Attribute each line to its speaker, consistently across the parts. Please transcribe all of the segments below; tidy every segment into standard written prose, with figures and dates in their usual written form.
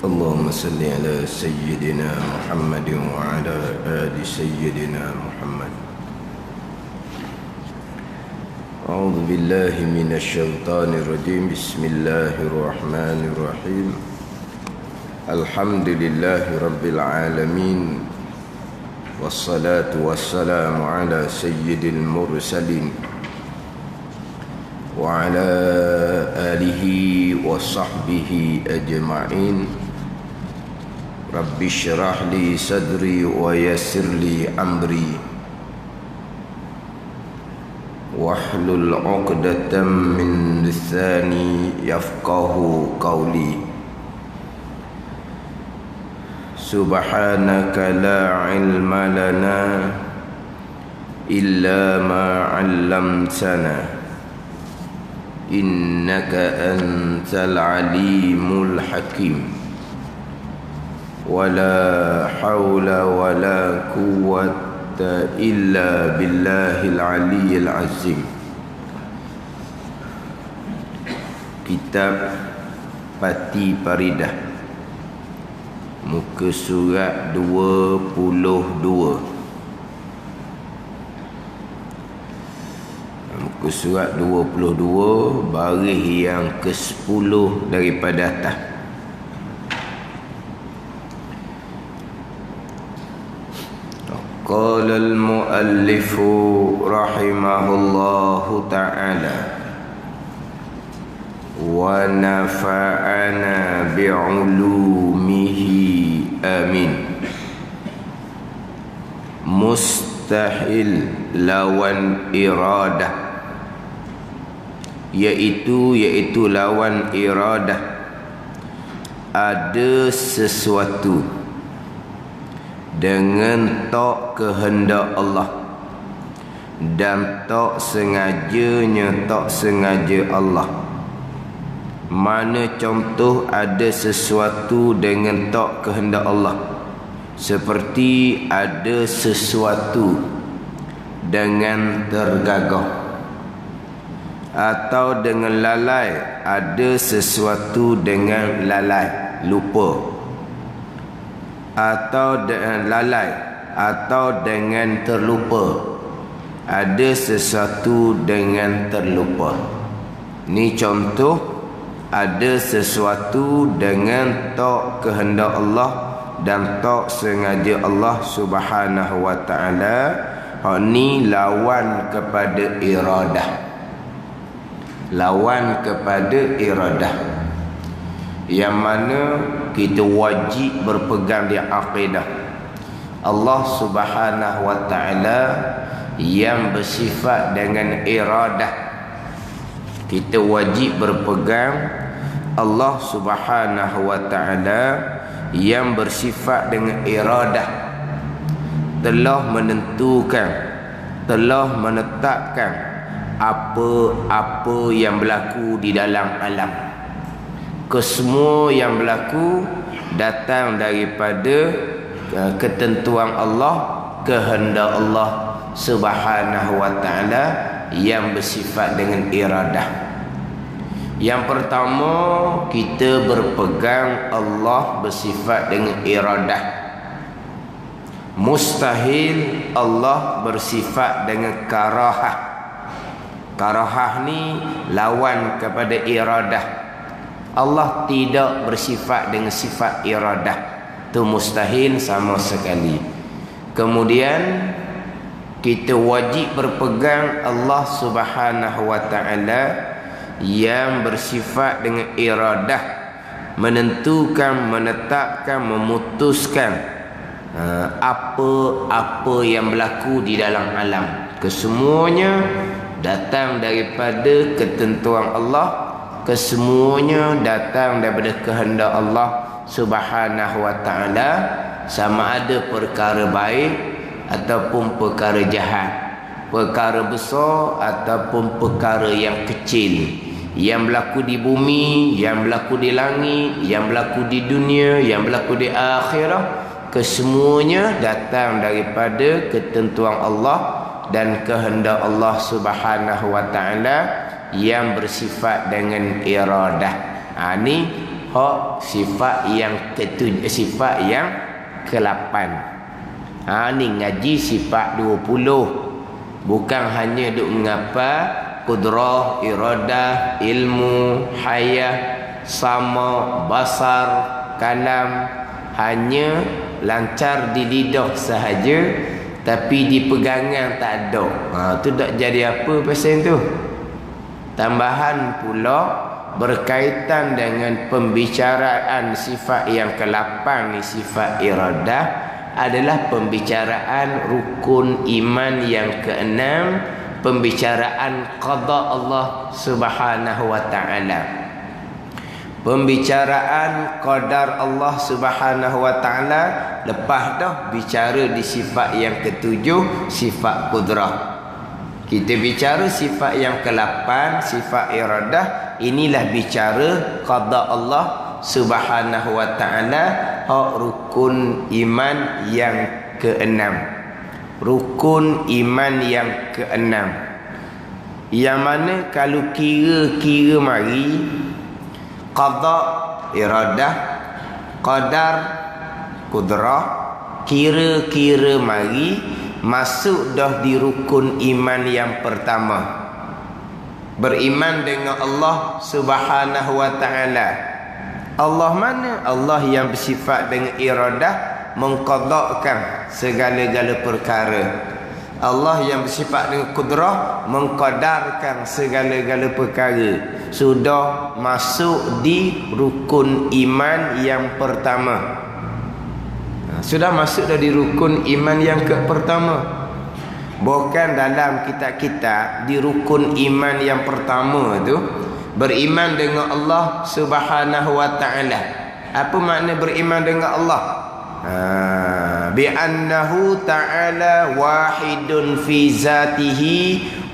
Speaker 1: اللهم صل على سيدنا محمد وعلى آل سيدنا محمد. أعوذ بالله من الشيطان الرجيم. بسم الله الرحمن الرحيم. الحمد لله رب العالمين، والصلاة والسلام على سيد المرسلين وعلى آله وصحبه أجمعين. رب اشرح لي صدري ويسر لي أمري واحلل عقدة من لساني يفقه قولي. سبحانك لا علم لنا إلا ما علمتنا إنك أنت العليم الحكيم. ولا حول ولا قوة إلا بالله العلي العظيم. Kitab Pati Paridah, muka surat 22. Muka surat 22, baris yang ke-10 daripada atas. Qala al-muallif rahimahullahu ta'ala wa nafa'ana bi'ulumihi amin. Mustahil lawan iradah, iaitu lawan iradah, ada sesuatu dengan tak kehendak Allah dan tak sengajanya tak sengaja Allah. Mana contoh ada sesuatu dengan tak kehendak Allah? Seperti ada sesuatu dengan tergagah, atau dengan lalai, ada sesuatu dengan lalai, lupa, atau dengan lalai, atau dengan terlupa, ada sesuatu dengan terlupa. Ni contoh ada sesuatu dengan tak kehendak Allah dan tak sengaja Allah Subhanahu wa ta'ala. Ni lawan kepada iradah, lawan kepada iradah, yang mana kita wajib berpegang di akidah Allah Subhanahu wa ta'ala yang bersifat dengan iradah. Kita wajib berpegang Allah Subhanahu wa ta'ala yang bersifat dengan iradah, telah menentukan, telah menetapkan apa-apa yang berlaku di dalam alam. Kesemua yang berlaku datang daripada ketentuan Allah, kehendak Allah Subhanahu wa ta'ala yang bersifat dengan iradah. Yang pertama, kita berpegang Allah bersifat dengan iradah. Mustahil Allah bersifat dengan karahah. Karahah ni lawan kepada iradah. Allah tidak bersifat dengan sifat iradah, itu mustahil sama sekali. Kemudian kita wajib berpegang Allah Subhanahu wa ta'ala yang bersifat dengan iradah, menentukan, menetapkan, memutuskan apa-apa yang berlaku di dalam alam. Kesemuanya datang daripada ketentuan Allah, kesemuanya datang daripada kehendak Allah Subhanahu wa ta'ala, sama ada perkara baik ataupun perkara jahat, perkara besar ataupun perkara yang kecil, yang berlaku di bumi, yang berlaku di langit, yang berlaku di dunia, yang berlaku di akhirat, kesemuanya datang daripada ketentuan Allah dan kehendak Allah Subhanahu wa ta'ala yang bersifat dengan iradah. Ini sifat yang sifat yang ke-8. Ni ngaji sifat 20. Bukan hanya duk ngapa qudrah, iradah, ilmu, hayah, sama, basar, kalam, hanya lancar di lidah sahaja, tapi di pegangan tak ada. Tu tak jadi apa pasal tu. Tambahan pula berkaitan dengan pembicaraan sifat yang ke-8 ni, sifat iradah, adalah pembicaraan rukun iman yang ke-6, pembicaraan qada Allah Subhanahu wa taala. Pembicaraan qadar Allah Subhanahu wa taala lepas dah bicara di sifat yang ke-7, sifat qudrah. Kita bicara sifat yang ke-8, sifat iradah. Inilah bicara qada Allah Subhanahu wa taala, rukun iman yang ke-6. Rukun iman yang ke-6, yang mana kalau kira-kira mari qada, iradah, qadar, qudrah, kira-kira mari masuk dah di rukun iman yang pertama. Beriman dengan Allah Subhanahu wa taala. Allah mana? Allah yang bersifat dengan iradah, mengqadakkan segala-gala perkara. Allah yang bersifat dengan qudrah, mengqadarkan segala-gala perkara. Sudah masuk di rukun iman yang pertama. Sudah masuk dah di rukun iman yang pertama. Bukan dalam kitab-kitab di rukun iman yang pertama tu beriman dengan Allah Subhanahu wa taala. Apa makna beriman dengan Allah? Bi annahu ta'ala wahidun fi zatihi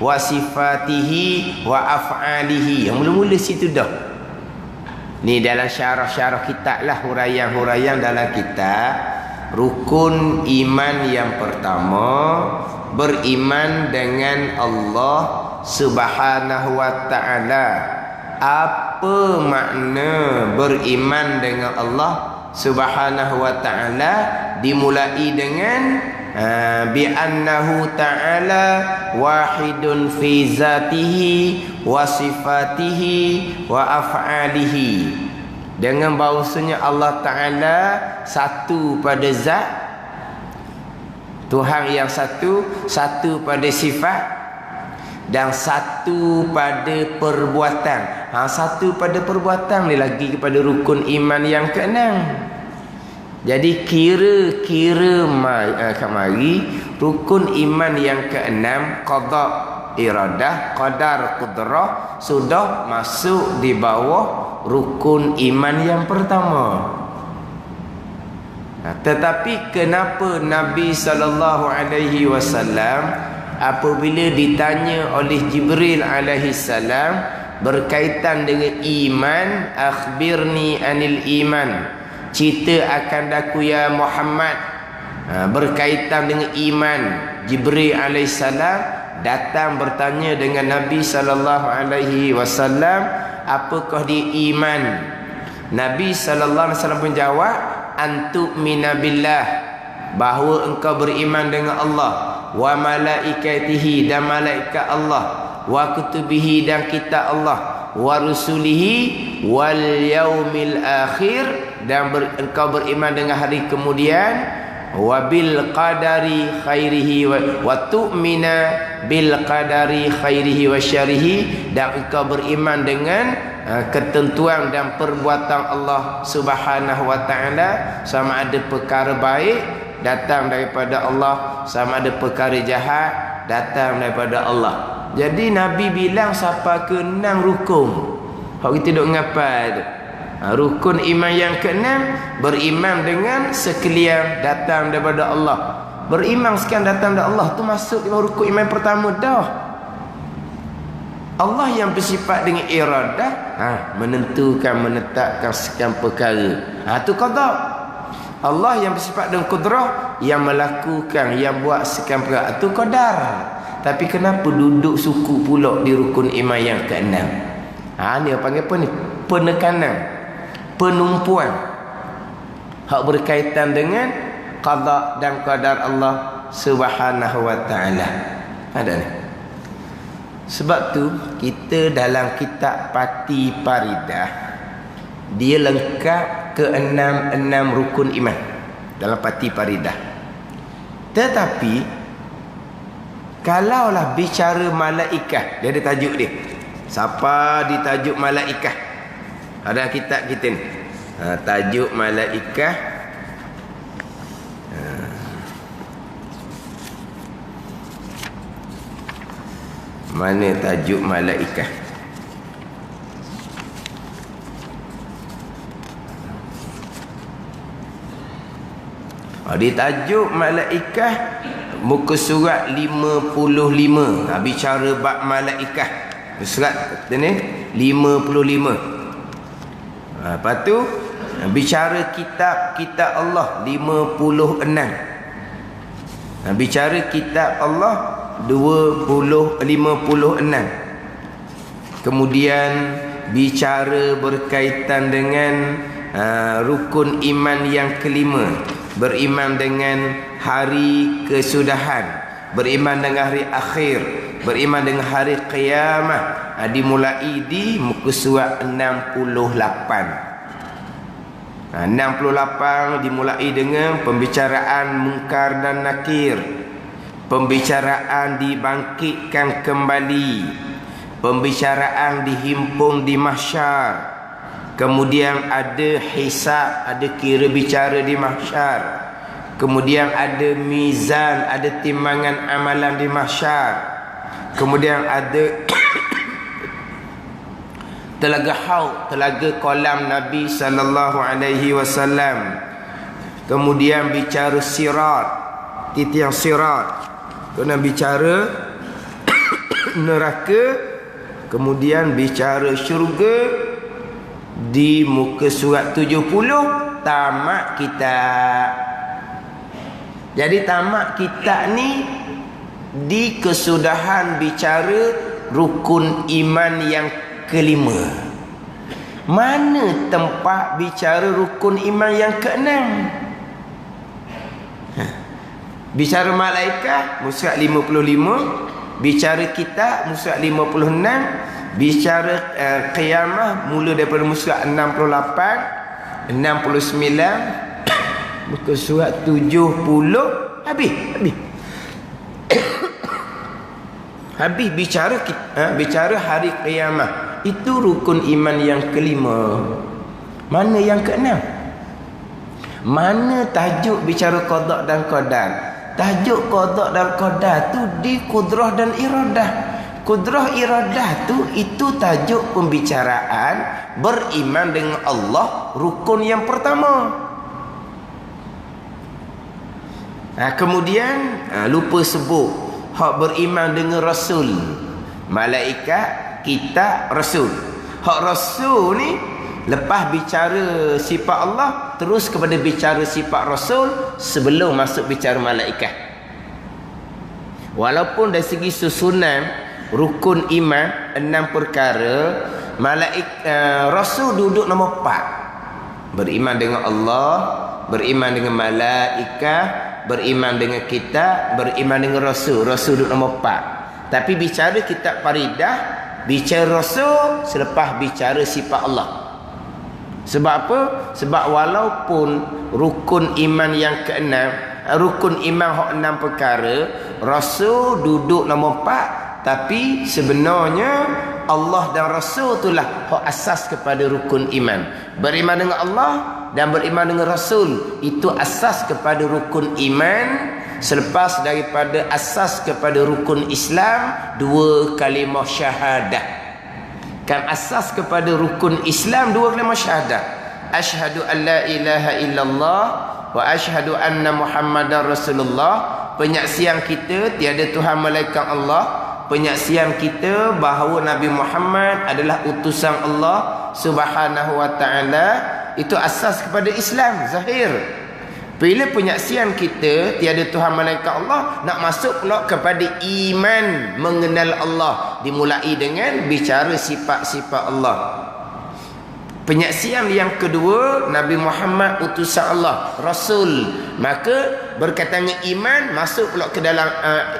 Speaker 1: wa sifatihi wa af'alihi. Yang mula-mula situ dah. Ni dalam syarah-syarah kitab lah, huraian-huraian dalam kitab. Rukun iman yang pertama, beriman dengan Allah Subhanahu wa taala. Apa makna beriman dengan Allah Subhanahu wa taala? Dimulai dengan bi annahu ta'ala wahidun fi zatihi wa sifatihi wa af'alihi. Dengan bahawasanya Allah Ta'ala satu pada zat, Tuhan yang satu, satu pada sifat, dan satu pada perbuatan. Satu pada perbuatan ni lagi kepada rukun iman yang ke-6. Jadi kira-kira mari rukun iman yang ke-6, qada, iradah, qadar, qudrah, sudah masuk di bawah rukun iman yang pertama. Tetapi kenapa Nabi SAW apabila ditanya oleh Jibril alaihi salam berkaitan dengan iman, akhbirni anil iman, cerita akan daku ya Muhammad, berkaitan dengan iman, Jibril alaihi salam datang bertanya dengan Nabi SAW, apakah dia iman? Nabi SAW pun jawab, antu'mina billah, bahawa engkau beriman dengan Allah, wa malaikatihi, dan malaikat Allah, wa kutubihi, dan kitab Allah, wa rusulihi, wal yaumil akhir, dan engkau beriman dengan hari kemudian, wa bil qadari khairihi wa tu'mina bil qadari khairihi wa syarihi, dan engkau beriman dengan ketentuan dan perbuatan Allah Subhanahu wa taala, sama ada perkara baik datang daripada Allah, sama ada perkara jahat datang daripada Allah. Jadi Nabi bilang siapa ke 6 rukun. Hak kita duk ngapal tu. Rukun iman yang ke-6, beriman dengan sekalian datang daripada Allah. Beriman sekalian datang daripada Allah tu masuk di rukun iman pertama dah. Allah yang bersifat dengan iradah, menentukan, menetapkan sekian perkara. Tu qada. Allah yang bersifat dengan qudrah, yang melakukan, yang buat sekian perkara. Tu qadar. Tapi kenapa duduk suku pula di rukun iman yang ke-6? Ni apa panggil apa ni? Penekanan. penumpuan hak berkaitan dengan qada dan qadar Allah Subhanahu wa taala. Ada ni. Sebab tu kita dalam kitab Pati Paridah dia lengkap ke enam rukun iman dalam Pati Paridah. Tetapi kalaulah bicara malaikah, dia ada tajuk dia. Siapa ditajuk malaikah? Ada kitab kita ni. Tajuk malaikah. Mana tajuk malaikah? Di tajuk malaikah muka surat 55. Bicara bab malaikah. Surat ni 55. Lepas tu bicara kitab Allah 56. Bicara kitab Allah 56. Kemudian bicara berkaitan dengan rukun iman yang kelima, beriman dengan hari kesudahan, beriman dengan hari akhir, beriman dengan hari qiyamah. Dimulai di muka surat 68. 68 dimulai dengan pembicaraan munkar dan nakir, pembicaraan dibangkitkan kembali, pembicaraan dihimpun di mahsyar, kemudian ada hisab, ada kira bicara di mahsyar, kemudian ada mizan, ada timbangan amalan di mahsyar, kemudian ada telaga haud, telaga kolam Nabi sallallahu alaihi wasallam, kemudian bicara sirat, titiang sirat, kena bicara neraka, kemudian bicara syurga di muka surat 70. Tamat kitab. Jadi tamat kitab ni di kesudahan bicara rukun iman yang kelima. Mana tempat bicara rukun iman yang keenam? Bicara malaikat muka surat 55, bicara kitab muka surat 56, bicara qiyamah mula daripada muka surat 68, 69, muka surat 70, habis. Habis bicara hari qiyamah. Itu rukun iman yang kelima. Mana yang keenam? Mana tajuk bicara qada dan qadar? Tajuk qada dan qadar tu di kudrah dan iradah. Kudrah iradah tu itu tajuk pembicaraan beriman dengan Allah, rukun yang pertama. Kemudian lupa sebut hak beriman dengan Rasul, malaikat, kitab, Rasul. Hak Rasul ni lepas bicara sifat Allah terus kepada bicara sifat Rasul sebelum masuk bicara malaikat. Walaupun dari segi susunan rukun iman 6 perkara, Rasul duduk nombor 4. Beriman dengan Allah, beriman dengan malaikat, beriman dengan kitab, beriman dengan Rasul. Rasul duduk nombor 4. Tapi bicara kitab Paridah, bicara Rasul selepas bicara sifat Allah. Sebab apa? Sebab walaupun rukun iman yang keenam, rukun iman hak 6 perkara, Rasul duduk nombor 4, tapi sebenarnya Allah dan Rasul itulah hak asas kepada rukun iman. Beriman dengan Allah dan beriman dengan Rasul itu asas kepada rukun iman. Selepas daripada asas kepada rukun Islam 2 kalimah syahadah. Kan asas kepada rukun Islam 2 kalimah syahadah. Asyhadu an la ilaha illallah wa asyhadu anna Muhammadar Rasulullah. Penyaksian kita tiada Tuhan melainkan Allah. Penyaksian kita bahawa Nabi Muhammad adalah utusan Allah Subhanahu wa taala. Itu asas kepada Islam zahir. Bila penyaksian kita tiada Tuhan melainkan Allah, nak masuk pula kepada iman mengenal Allah, dimulai dengan bicara sifat-sifat Allah. Penyaksian yang kedua, Nabi Muhammad utusan Allah, Rasul. Maka berkaitannya iman, masuk pula ke dalam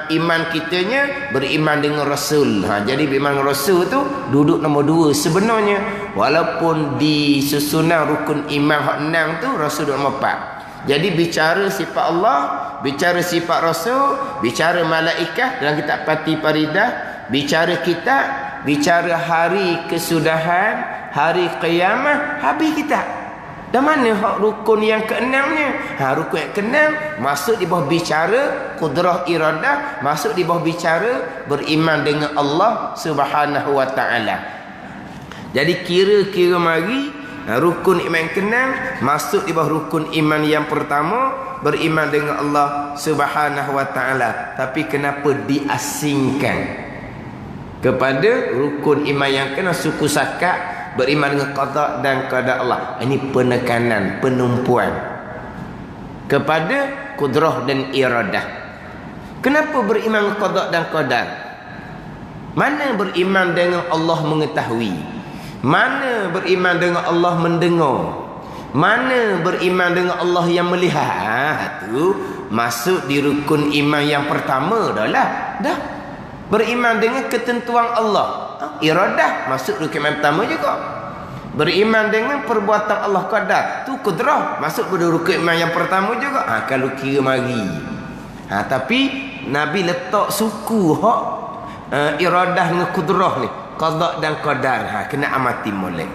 Speaker 1: iman kitanya, beriman dengan Rasul. Jadi beriman dengan Rasul tu duduk nombor 2 sebenarnya. Walaupun di susunan rukun iman hak 6 tu, Rasul duduk nombor 4. Jadi bicara sifat Allah, bicara sifat Rasul, bicara malaikat dalam kitab Fatih Faridah, bicara kitab, bicara hari kesudahan, hari kiamat, habis kita. Dan mana hak rukun yang ke-6-nya? Rukun yang ke-6 masuk di bawah bicara kudrah iradah, masuk di bawah bicara beriman dengan Allah Subhanahu wa taala. Jadi kira-kira mari rukun iman yang ke-6 masuk di bawah rukun iman yang pertama, beriman dengan Allah Subhanahu wa taala. Tapi kenapa diasingkan kepada rukun iman yang ke-6 suku sakat, beriman dengan qada dan qadar Allah? Ini penekanan, penumpuan kepada kudrah dan iradah. Kenapa beriman dengan qada dan qadar? Mana beriman dengan Allah mengetahui? Mana beriman dengan Allah mendengar? Mana beriman dengan Allah yang melihat? Itu masuk di rukun iman yang pertama dah lah. Dah. Beriman dengan ketentuan Allah, iradah, masuk rukun iman pertama juga. Beriman dengan perbuatan Allah qadar, tu kudrah, masuk pada rukun iman yang pertama juga. Kalau kira mari. Tapi Nabi letak suku hak iradah dengan kudrah ni, qada dan qadar. Kena amati molek.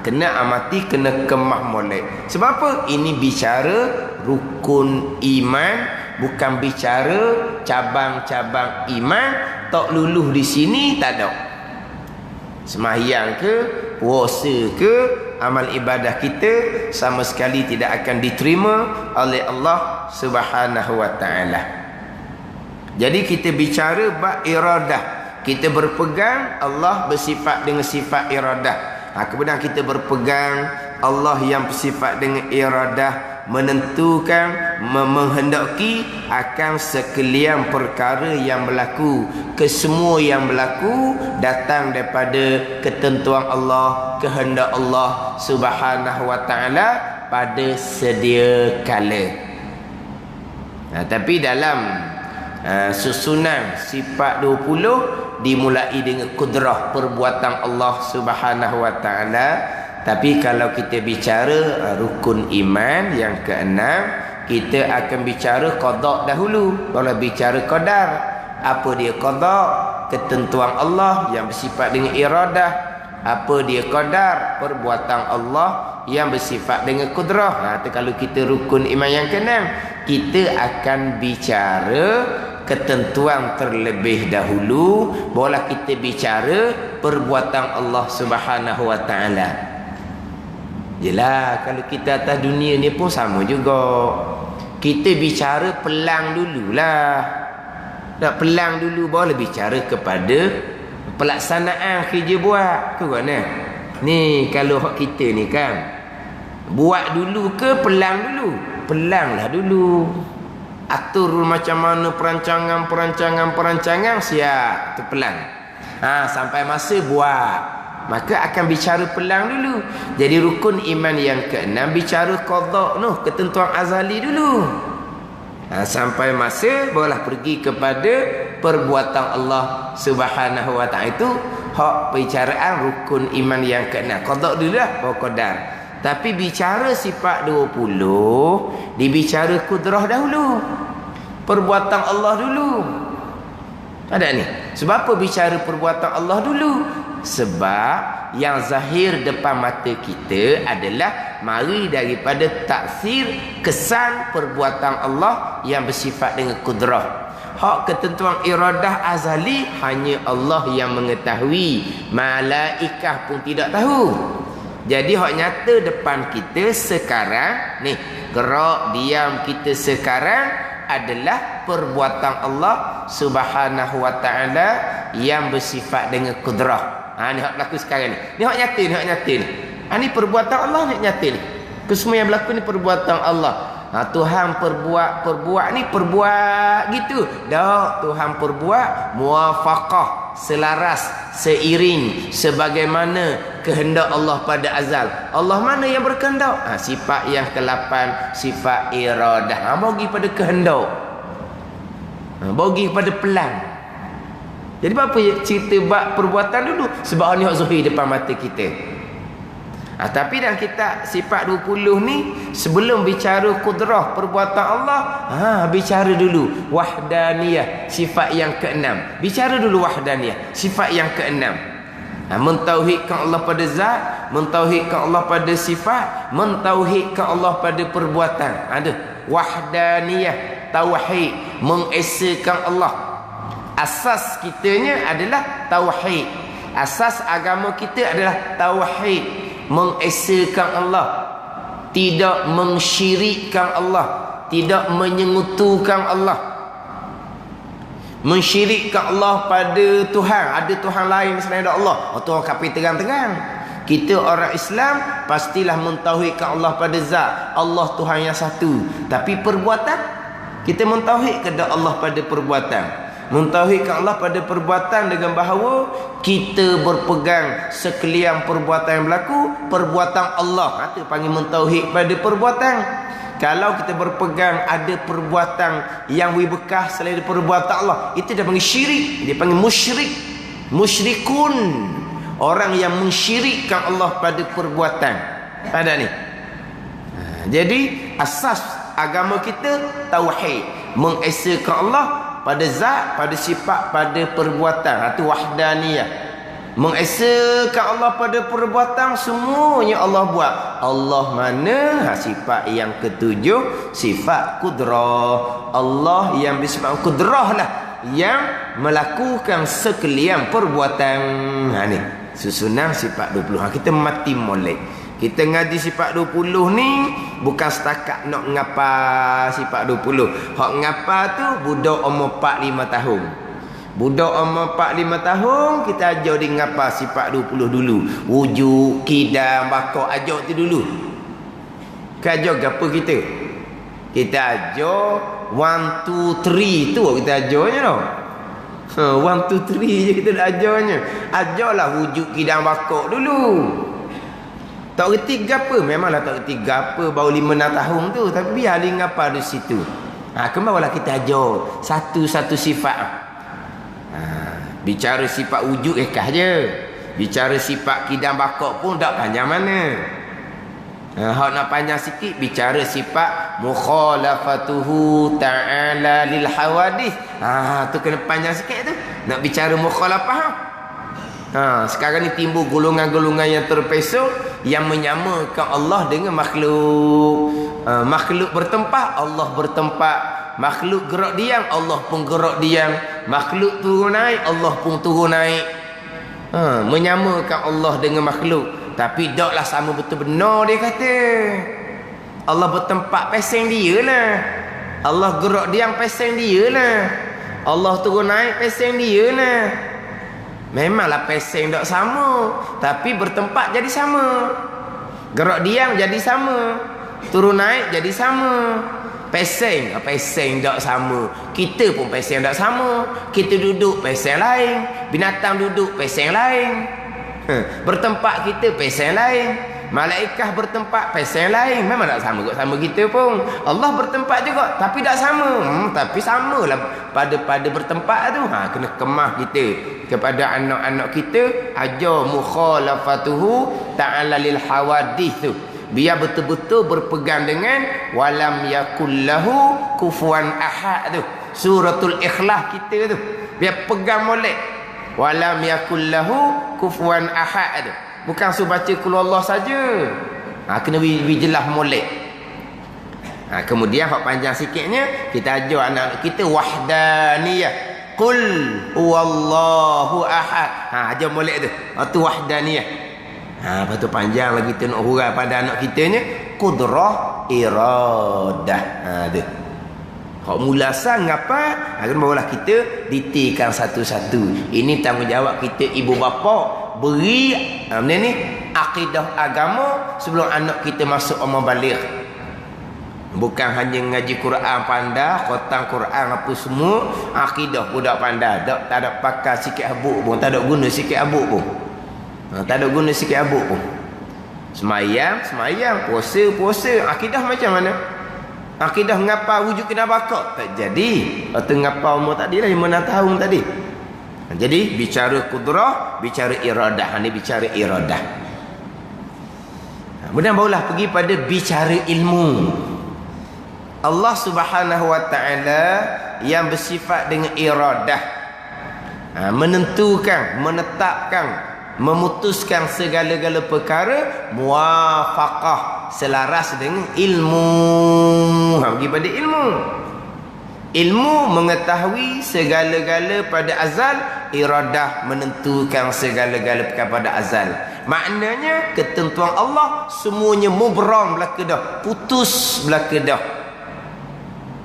Speaker 1: Kena amati, kena kemah molek. Sebab apa? Ini bicara rukun iman, bukan bicara cabang-cabang iman. Tak luluh di sini tak ada. Sembahyang ke, puasa ke, amal ibadah kita sama sekali tidak akan diterima oleh Allah Subhanahu wa taala. Jadi kita bicara bab iradah. Kita berpegang Allah bersifat dengan sifat iradah. Kemudian kita berpegang Allah yang bersifat dengan iradah, menentukan, menghendaki akan sekalian perkara yang berlaku. Kesemua yang berlaku datang daripada ketentuan Allah, kehendak Allah Subhanahu wa taala pada sedia kala. Tapi dalam susunan sifat 20 dimulai dengan kudrah perbuatan Allah Subhanahu wa taala. Tapi kalau kita bicara rukun iman yang ke-6, kita akan bicara qada dahulu, baru bicara qadar. Apa dia qada? Ketentuan Allah yang bersifat dengan iradah. Apa dia qadar? Perbuatan Allah yang bersifat dengan kudrah. Kalau kita rukun iman yang ke-6, kita akan bicara ketentuan terlebih dahulu, barulah kita bicara perbuatan Allah Subhanahu wa taala. Yelah, kalau kita atas dunia ni pun sama juga. Kita bicara pelang dululah. Nak pelang dulu baru bicara kepada pelaksanaan kerja buat. Tu kan ni kalau hak kita ni kan, buat dulu ke pelang dulu? Pelanglah dulu. Atur macam mana perancangan siap tu pelang. Sampai masa buat, maka akan bicara pelang dulu. Jadi rukun iman yang ke-6 bicara qada noh, ketentuan azali dulu. Sampai masa barulah pergi kepada perbuatan Allah Subhanahu wa taala. Itu hak bicaraan rukun iman yang ke-6. Qada dululah, baru qadar. Tapi bicara sifat 20, dibicara kudrah dahulu, perbuatan Allah dulu. Ada ni. Sebab apa bicara perbuatan Allah dulu? Sebab yang zahir depan mata kita adalah mari daripada taksir kesan perbuatan Allah yang bersifat dengan kudrah. Hak ketentuan iradah azali hanya Allah yang mengetahui, malaikah pun tidak tahu. Jadi hak nyata depan kita sekarang ni, gerak diam kita sekarang adalah perbuatan Allah Subhanahu wa taala yang bersifat dengan kudrah. Ni hak berlaku sekarang ni. Ni hak nyata ni, hak nyata ni. Ni perbuatan Allah ni nyata ni. Kesemua yang berlaku ni perbuatan Allah. Tuhan perbuat ni perbuat gitu. Dah, Tuhan perbuat muwafaqah, selaras, seiring sebagaimana kehendak Allah pada azal. Allah mana yang berkehendak? Sifat yang ke-8, sifat iradah. Bagi pada kehendak. Bagi pada pelan. Jadi apa cerita bab perbuatan dulu? Sebab ni hak zahir depan mata kita. Tapi dalam kitab sifat 20 ni, sebelum bicara kudrah perbuatan Allah, bicara dulu wahdaniyah, sifat yang ke-6. Bicara dulu wahdaniyah, sifat yang ke-6. Mentauhidkan Allah pada zat, mentauhidkan Allah pada sifat, mentauhidkan Allah pada perbuatan. Ada wahdaniyah, tauhid, mengesakan Allah. Asas kitanya adalah tauhid. Asas agama kita adalah tauhid, mengesakan Allah, tidak mensyirikkan Allah, tidak menyengutukan Allah. Mensyirikkan Allah pada Tuhan, ada Tuhan lain selain Allah, Tuhan kafir terang-terang. Kita orang Islam pastilah mentauhidkan Allah pada zat, Allah Tuhan yang satu. Tapi perbuatan, kita mentauhidkan Allah pada perbuatan. Mentauhidkan Allah pada perbuatan dengan bahawa kita berpegang sekalian perbuatan yang berlaku, perbuatan Allah. Itu panggil mentauhid pada perbuatan. Kalau kita berpegang ada perbuatan yang bekas selain perbuatan Allah, itu dia panggil syirik. Dia panggil musyrik. Musyrikun. Orang yang mensyirikkan Allah pada perbuatan. Ada ni. Jadi asas agama kita tauhid, mengesakan Allah pada zat, pada sifat, pada perbuatan. Itu wahdaniyah. Mengesakan Allah pada perbuatan, semuanya Allah buat. Allah mana? Sifat yang ke-7, sifat kudrah. Allah yang bersifat kudrah lah, yang melakukan sekalian perbuatan. Ni susunan sifat 20. Kita mati molek. Kita ngaji sifat 20 ni bukan setakat nak ngapa sifat 20. Hak ngapa tu budak umur 4-5 tahun. Budak umur 4-5 tahun kita ajar dia ngapa sifat 20 dulu. Wujud, kidam, bakar, ajar tu dulu. Kita ajar apa kita? Kita ajar 1, 2, 3 tu kita ajarnya tau. 1, 2, 3 je kita nak ajarnya. Ajarlah wujud, kidam, bakar dulu. Tak reti apa? Memanglah tak reti apa baru 5-6 tahun tu. Tapi biar dia ngapa di situ. Kembalilah kita ajar satu-satu sifat. Bicara sifat wujud ekah je. Bicara sifat kidam bakar pun tak panjang mana. Hak nak panjang sikit, bicara sifat mukhalafatuhu ta'ala lil hawadith. Tu kena panjang sikit tu. Nak bicara mukhalafah. Sekarang ni timbul golongan-golongan yang terpesong yang menyamakan Allah dengan makhluk. Makhluk bertempat, Allah bertempat. Makhluk gerak diam, Allah pun gerak diam. Makhluk turun naik, Allah pun turun naik. Menyamakan Allah dengan makhluk. Tapi taklah sama betul benar dia kata. Allah bertempat, peseng dia lah. Allah gerak diam, peseng dia lah. Allah turun naik, peseng dia lah. Memanglah peseng tak sama, tapi bertempat jadi sama. Gerak diam jadi sama, turun naik jadi sama. Peseng tak sama. Kita pun peseng tak sama. Kita duduk peseng lain, binatang duduk peseng lain. Bertempat kita peseng lain. Malaikah bertempat peseng lain. Memang tak sama kot sama kita pun. Allah bertempat juga tapi tak sama. Tapi samalah pada bertempat tu. Kena kemah kita kepada anak-anak kita, ajar mukhalafatuhu ta'ala lil hawadith tu. Biar betul-betul berpegang dengan walam yakullahu kufuwan ahad tu. Suratul Ikhlas kita tu. Biar pegang molek. Walam yakullahu kufuwan ahad tu. Bukan suruh baca qul Allah saja. Kena jelas molek. Kemudian hak panjang sikitnya kita ajar anak-anak kita wahdaniyah. Qul huwallahu ahad. Ajar molek tu. Tu wahdaniyah. Lepas tu panjang lagi kita nak hurai pada anak kitanya kudrah iradah. Tu. Hak mulasan ngapa? Barulah kita detailkan satu-satu. Ini tanggungjawab kita ibu bapa. Beri ni akidah agama sebelum anak kita masuk umur baligh. Bukan hanya ngaji Quran pandai, khatam Quran apa semua, akidah budak pandai. Tak ada pakai sikit habuk pun, tak ada guna sikit habuk pun. Tak ada guna sikit abuk pun. Semayang, puasa. Akidah macam mana? Akidah ngapa wujud kena bakar? Tak jadi. Atau ngapa umur tadi lah 5 tahun tadi. Jadi bicara kudrah, bicara iradah. Ini bicara iradah. Kemudian barulah pergi pada bicara ilmu. Allah Subhanahu wa taala yang bersifat dengan iradah, menentukan, menetapkan, memutuskan segala-gala perkara, muwafaqah, selaras dengan ilmu. Pergi pada ilmu. Ilmu mengetahui segala-gala pada azal, iradah menentukan segala-gala perkara pada azal. Maknanya ketentuan Allah semuanya mubram belaka dah, putus belaka dah.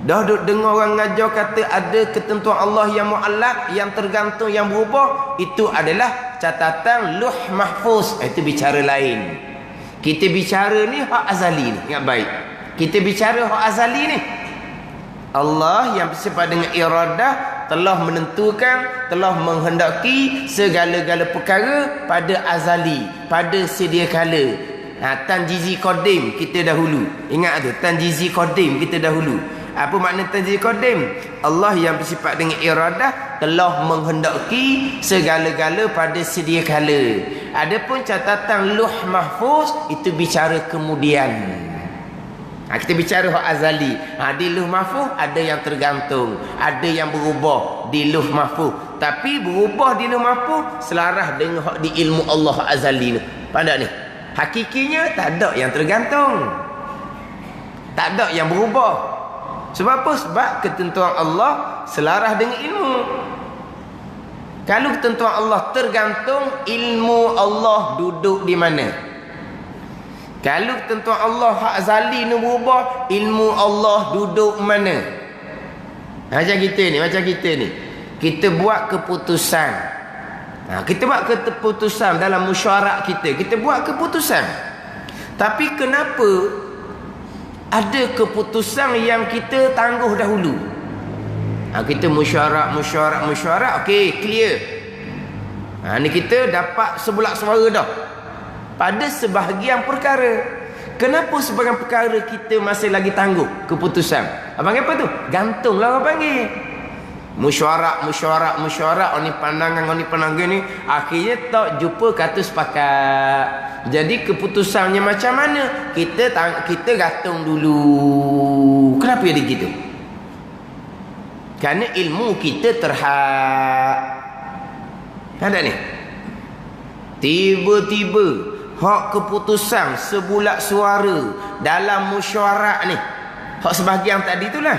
Speaker 1: Dah duk dengar orang ngajar kata ada ketentuan Allah yang muallaq, yang tergantung, yang berubah. Itu adalah catatan Lauh Mahfuz. Itu bicara lain. Kita bicara ni hak azali ni. Ingat baik. Kita bicara hak azali ni. Allah yang bersifat dengan iradah telah menentukan, telah menghendaki segala-gala perkara pada azali, pada sedia kala. Tanjizi qadim kita dahulu. Ingat tu, tanjizi qadim kita dahulu. Apa makna tanzil qadim? Allah yang bersifat dengan iradah telah menghendaki segala-gala pada sedia kala. Adapun catatan Lauh Mahfuz itu bicara kemudian. Kita bicara hak azali. Di Lauh Mahfuz ada yang tergantung, ada yang berubah di Lauh Mahfuz. Tapi berubah di Lauh Mahfuz selaras dengan hak di ilmu Allah azali ni. Pandai ni. Hakikinya tak ada yang tergantung. Tak ada yang berubah. Sebab apa? Sebab ketentuan Allah selaras dengan ilmu. Kalau ketentuan Allah tergantung, ilmu Allah duduk di mana? Kalau ketentuan Allah hak azali ni berubah, ilmu Allah duduk mana? Macam kita ni. Kita buat keputusan. Kita buat keputusan dalam mesyuarat kita. Kita buat keputusan. Tapi kenapa ada keputusan yang kita tangguh dahulu? Kita mesyuarat. Okey, clear. Ni kita dapat sebulak suara dah pada sebahagian perkara. Kenapa sebahagian perkara kita masih lagi tangguh keputusan? Abang apa tu? Gantunglah orang panggil. Mesyuarat. Ni pandangan ni. Akhirnya tak jumpa kata sepakat. Jadi keputusannya macam mana? Kita gantung dulu. Kenapa jadi gitu? Kerana ilmu kita terhad. Ada ni. Tiba-tiba hak keputusan sebulat suara dalam mesyuarat ni. Hak sebahagian tadi tu lah.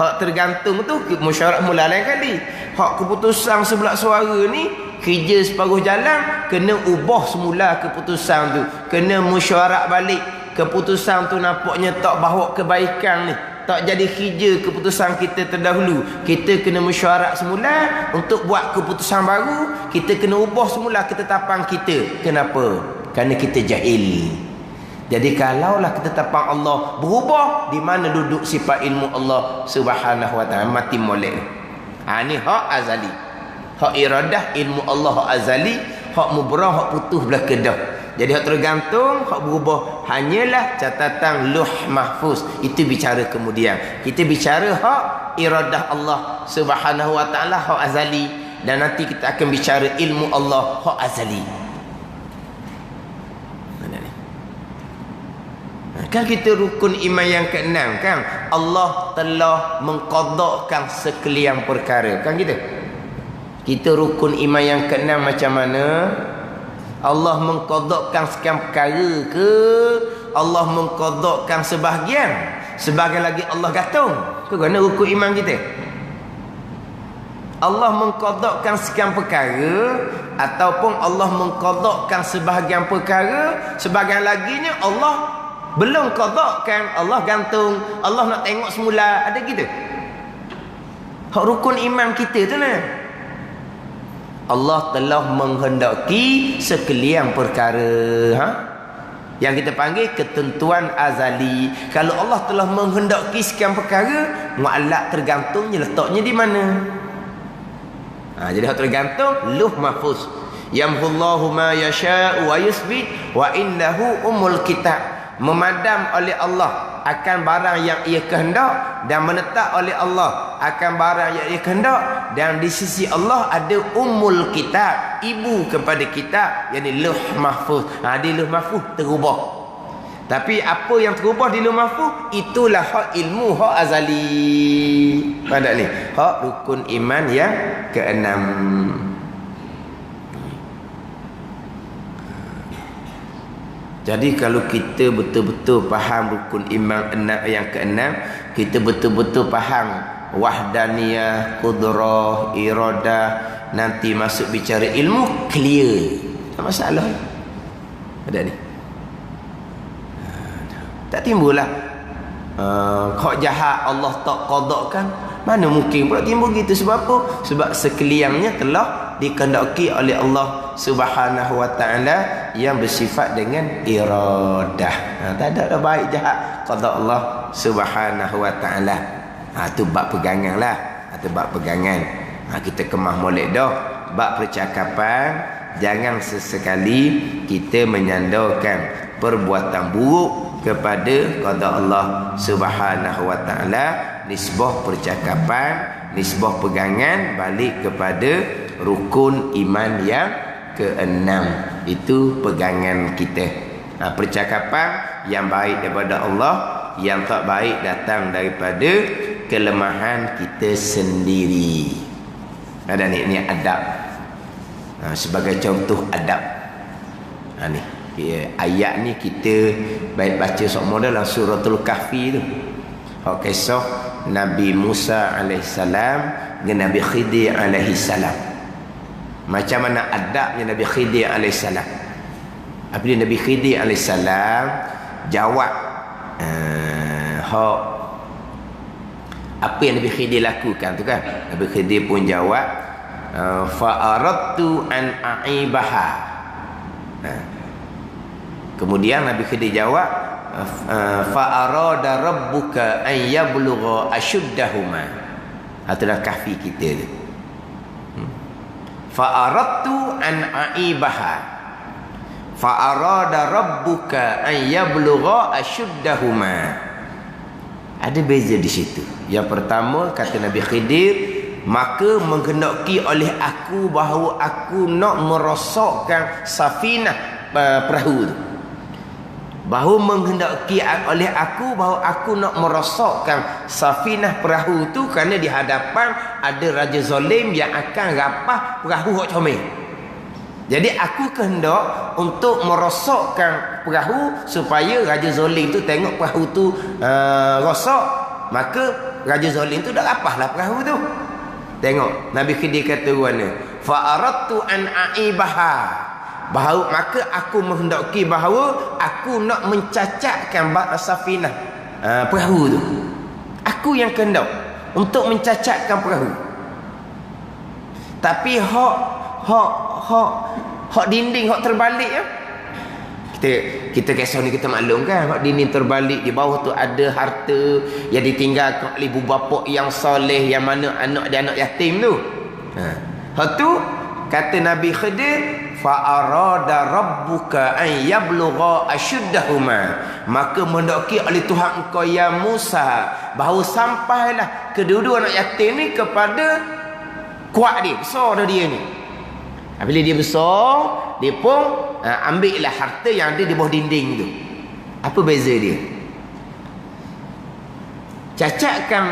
Speaker 1: Hak tergantung tu mesyuarat mula lain kali. Hak keputusan sebulat suara ni kerja separuh jalan, kena ubah semula keputusan tu. Kena mesyuarat balik. Keputusan tu nampaknya tak bawa kebaikan ni. Tak jadi kerja keputusan kita terdahulu. Kita kena mesyuarat semula untuk buat keputusan baru. Kita kena ubah semula ketetapan kita. Kenapa? Kerana kita jahil. Jadi kalaulah ketetapan Allah berubah, di mana duduk sifat ilmu Allah Subhanahu wa taala? Mati molek. Ni hak azali. Hak iradah ilmu Allah hak azali, hak mubrah hak putus belah kedah. Jadi hak tergantung, hak berubah hanyalah catatan Lauh Mahfuz. Itu bicara kemudian. Kita bicara hak iradah Allah Subhanahu wa taala hak azali, dan nanti kita akan bicara ilmu Allah hak azali. Kan kita rukun iman yang ke-6 kan, Allah telah mengqadakkan sekalian perkara. Kan kita rukun iman yang ke-6 macam mana? Allah mengqadakkan sekian perkara ke Allah mengqadakkan sebahagian lagi Allah gantung? Ke mana rukun iman kita? Allah mengqadakkan sekian perkara ataupun Allah mengqadakkan sebahagian perkara, sebahagian laginya Allah belum qadakkan, Allah gantung, Allah nak tengok semula. Ada gitu? Hak rukun iman kita tu lah. Allah telah menghendaki sekalian perkara. Yang kita panggil ketentuan azali. Kalau Allah telah menghendaki sekian perkara, muallaq tergantungnya letaknya di mana? Jadi hak tergantung Lauh Mahfuz. Yamhullahu ma yasha'u wa yusbit wa innahu ummul kitab. Memadam oleh Allah akan barang yang ia kehendak, dan menetap oleh Allah akan barang yang ia kehendak, dan di sisi Allah ada ummul kitab, ibu kepada kitab, yakni Lauh Mahfuz. Di Lauh Mahfuz terubah. Tapi apa yang terubah di Lauh Mahfuz, itulah hak ilmu, hak azali. Pada ni hak rukun iman yang keenam. Jadi kalau kita betul-betul faham rukun iman yang keenam, kita betul-betul faham wahdaniyah, qudrah, iradah, nanti masuk bicara ilmu, clear. Tak masalah. Ada ni. Tak timbul lah. Hak jahat Allah tak qadakkan. Mana mungkin pula timbul gitu. Sebab apa? Sebab sekaliannya telah dikehendaki oleh Allah Subhanahu wa ta'ala yang bersifat dengan iradah. Tak ada dah baik jahat qada Allah Subhanahu wa ta'ala. Tu bab pegangan lah. Tu bab pegangan. Kita kemah molek dah. Bab percakapan, jangan sesekali kita menyandarkan perbuatan buruk kepada qada Allah Subhanahu wa ta'ala. Nisbah percakapan, nisbah pegangan balik kepada rukun iman yang keenam. Itu pegangan kita. Percakapan yang baik daripada Allah, yang tak baik datang daripada kelemahan kita sendiri. Ada ni adab. Sebagai contoh adab. Ni ayat ni kita baik baca semua dalam suratul Kahfi tu. Kisah Nabi Musa alaihissalam dengan Nabi Khidir alaihissalam. Macam mana adabnya Nabi Khidir alaihissalam. Apabila Nabi Khidir alaihissalam jawab apa yang Nabi Khidir lakukan tu kan. Nabi Khidir pun jawab fa aradtu an aibaha. Kemudian Nabi Khidir jawab fa arada rabbuka an yablugha ashuddahuma. Itulah Kahfi kita tu. Fa aradtu an aibaha fa arada rabbuka an yablugha ashuddahuma. Ada beza di situ. Yang pertama kata Nabi Khidir, maka menghendaki oleh aku bahawa aku nak merosakkan safinah perahu tu. Bahawa menghendaki oleh aku bahawa aku nak merosakkan safinah perahu tu, kerana di hadapan ada raja zalim yang akan rapah perahu hak comel. Jadi aku kehendak untuk merosakkan perahu supaya raja zalim tu tengok perahu tu rosak, maka raja zalim tu dah rapahlah perahu tu. Tengok Nabi Khidir kata mana? Fa aradtu an aibaha. Bahawa maka aku menghendaki bahawa aku nak mencacatkan safinah perahu tu. Aku yang kehendak untuk mencacatkan perahu. Tapi hak dinding hak terbalik ya. Kita kisah ni kita maklum kan, hak dinding terbalik, di bawah tu ada harta yang ditinggalkan oleh ibu bapa yang soleh, yang mana anak dia anak yatim tu. Hak tu kata Nabi Khidir, fa arada rabbuka an yablugha ashuddahuma. Maka mendaki oleh Tuhan engkau ya Musa bahawa sampailah kedua-dua anak yatim ni kepada kuat dia, besar dah dia ni. Bila dia besar, dia pun ambillah harta yang ada di bawah dinding tu. Apa beza dia? Cacatkan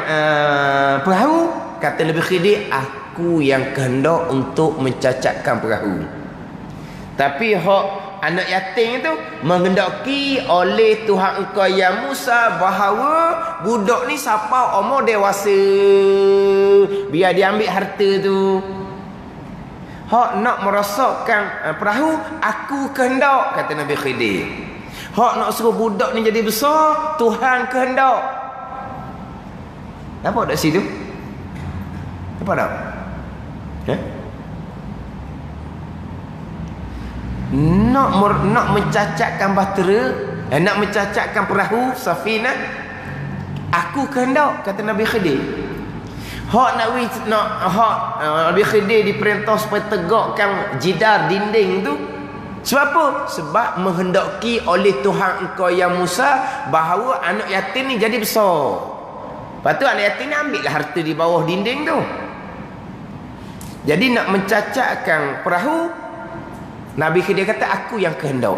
Speaker 1: perahu, kata Nabi Khidir, aku yang kehendak untuk mencacatkan perahu. Tapi hak anak yatim itu menghendaki oleh Tuhan engkau ya Musa bahawa budak ni siapa umur dewasa, biar dia ambil harta tu. Hak nak merosakkan perahu, aku kehendak, kata Nabi Khidir. Hak nak suruh budak ni jadi besar, Tuhan kehendak. Nampak tak situ? Nampak tak? Nak mencacatkan bahtera, nak mencacatkan perahu safinah, aku kehendak, kata Nabi Khidir. Hak Nabi Khidir diperintah supaya tegakkan jidar dinding tu. Sebab apa? Sebab menghendaki oleh Tuhan engkau yang Musa bahawa anak yatim ni jadi besar. Lepas tu anak yatim ni ambil lah harta di bawah dinding tu. Jadi nak mencacatkan perahu, Nabi Khidir kata aku yang kehendak.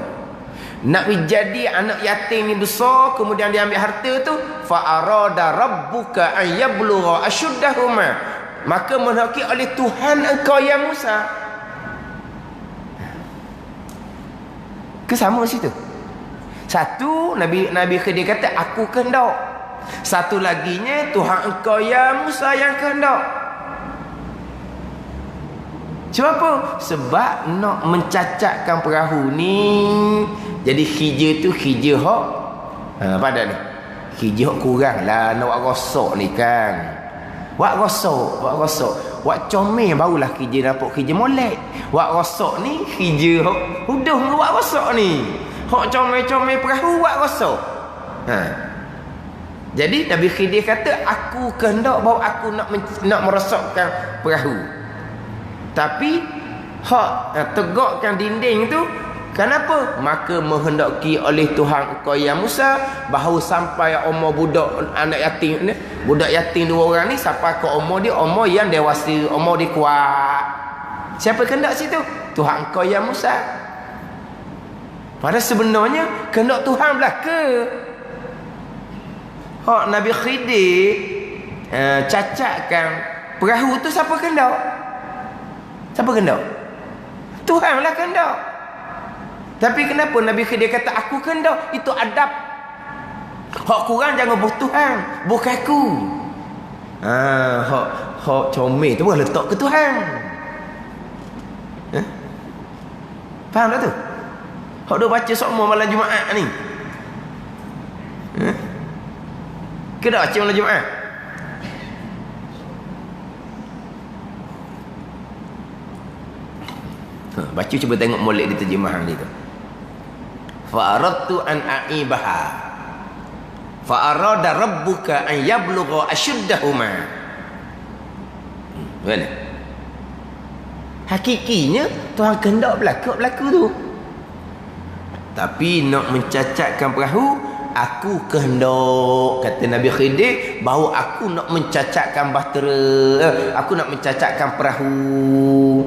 Speaker 1: Nak jadi anak yatim ni besar, kemudian dia ambil harta tu, fa arada rabbuka an yablugha ashuddahuma, maka menghendaki oleh Tuhan engkau yang Musa. Kesama situ. Satu Nabi Khidir kata aku kehendak. Satu laginya Tuhan engkau yang Musa yang kehendak. Sebab apa? Sebab nak mencacatkan perahu ni. Jadi hijau tu hijau hok pada ni. Hijau hok kurang lah nak buat rosak ni kan. Buat rosak. Buat comel barulah hijau dapat hijau molek. Buat rosak ni hijau hok huduh buat rosak ni. Hok comel-comel perahu buat rosak. Jadi Nabi Khidir kata aku kehendak bahawa aku nak merosakkan perahu. Tapi hak tegakkan dinding tu, kenapa? Maka menghendaki oleh Tuhan engkau yang Musa bahawa sampai umur budak anak yatim ni, budak yatim dua orang ni sampai ke umur dia, umur yang dewasa, umur dia kuat. Siapa kehendak situ? Tuhan engkau yang Musa. Pada sebenarnya kehendak Tuhan belaka. Hak Nabi Khidir cacatkan perahu tu siapa kehendak? Siapa kehendak? Tuhan lah kehendak. Tapi kenapa Nabi Khidir kata aku kehendak? Itu adab. Hak kurang jangan buh Tuhan, buh aku. Hak comel tu boleh letak ke Tuhan. Faham tak tu? Hak dah baca semua malam Jumaat ni. Ke dah baca malam Jumaat? Baca cuba tengok molek di terjemahan dia tu. Fa aradtu an aibaha. Fa arada rabbuka an yablugha ashuddahuma. Mana? Hakikinya Tuhan kehendak berlaku tu. Tapi nak mencacatkan perahu, aku kehendak, kata Nabi Khidir, bahawa aku nak mencacatkan bahtera, aku nak mencacatkan perahu.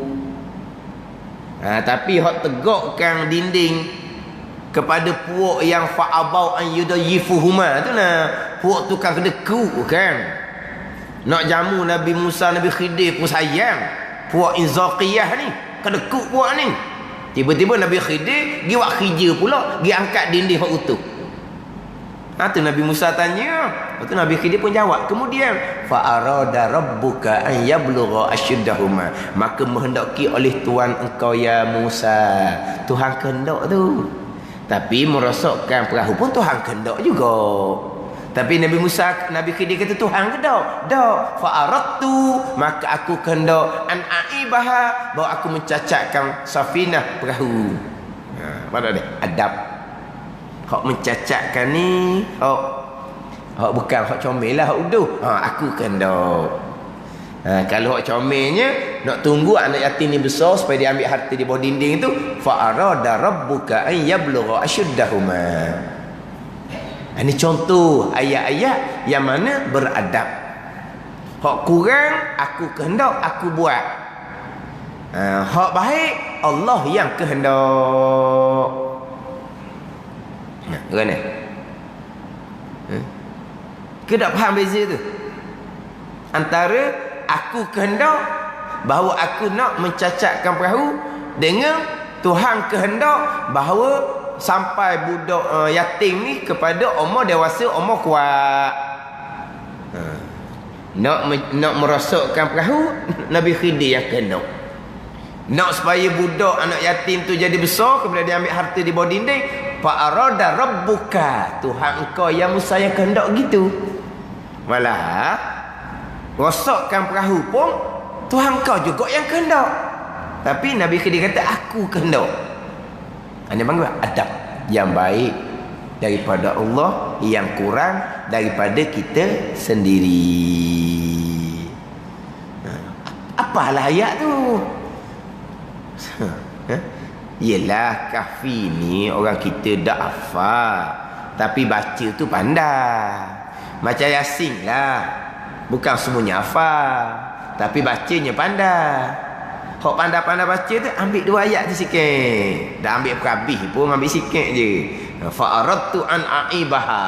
Speaker 1: Tapi hak tegakkan dinding kepada puak yang fa'abau an yudayifuhuma tu nah, puak tukang kedeku kan. Nak jamu Nabi Musa, Nabi Khidir pun sayang. Puak Inzaqiyah ni, kedeku puak ni. Tiba-tiba Nabi Khidir pergi buat kerja pula, pergi angkat dinding hak utuh. Tu Nabi Musa tanya, lepas tu Nabi Khidir pun jawab. Kemudian fa arada rabbuka an yablugha ashuddahuma, maka menghendaki oleh Tuhan engkau ya Musa. Tuhan kehendak tu. Tapi merosakkan perahu pun Tuhan kehendak juga. Tapi Nabi Khidir kata Tuhan kehendak. Dak fa aradtu, maka aku kehendak an aibaha, bahawa aku mencacatkan safinah perahu. Pada dia adab. Hak mencacatkan ni, hak bukan hak comel lah, hak uduh. Aku kehendak. Kalau hak comelnya nak tunggu anak yatim ni besar supaya dia ambil harta di bawah dinding tu, fa arada rabbuka an yablugha ashuddahuma. Ini contoh ayat-ayat yang mana beradab. Hak kurang aku kehendak, aku buat. Hak baik Allah yang kehendak. Kerana kita tak faham beza tu antara aku kehendak bahawa aku nak mencacatkan perahu dengan Tuhan kehendak bahawa sampai budak yatim ni kepada umur dewasa, umur kuat. Nak merosakkan perahu, Nabi Khidir yang kehendak. Nak supaya budak anak yatim tu jadi besar, kemudian dia ambil harta di bawah dinding, fa arada rabbuka, Tuhan engkau yang Musa yang kehendak gitu. Malah rosakkan perahu pun Tuhan engkau juga yang kehendak. Tapi Nabi Khidir kata aku kehendak. Ini panggil adab yang baik daripada Allah, yang kurang daripada kita sendiri. apalah ayat tu. Yelah, Kahfi ni orang kita dak hafal, tapi baca tu pandai. Macam Yasin lah, bukan semuanya hafal, tapi bacanya pandai. Hok pandai-pandai baca tu ambil 2 ayat tu sikit. Dah ambil habis pun ambil sikit je. Fa aradtu an aibaha.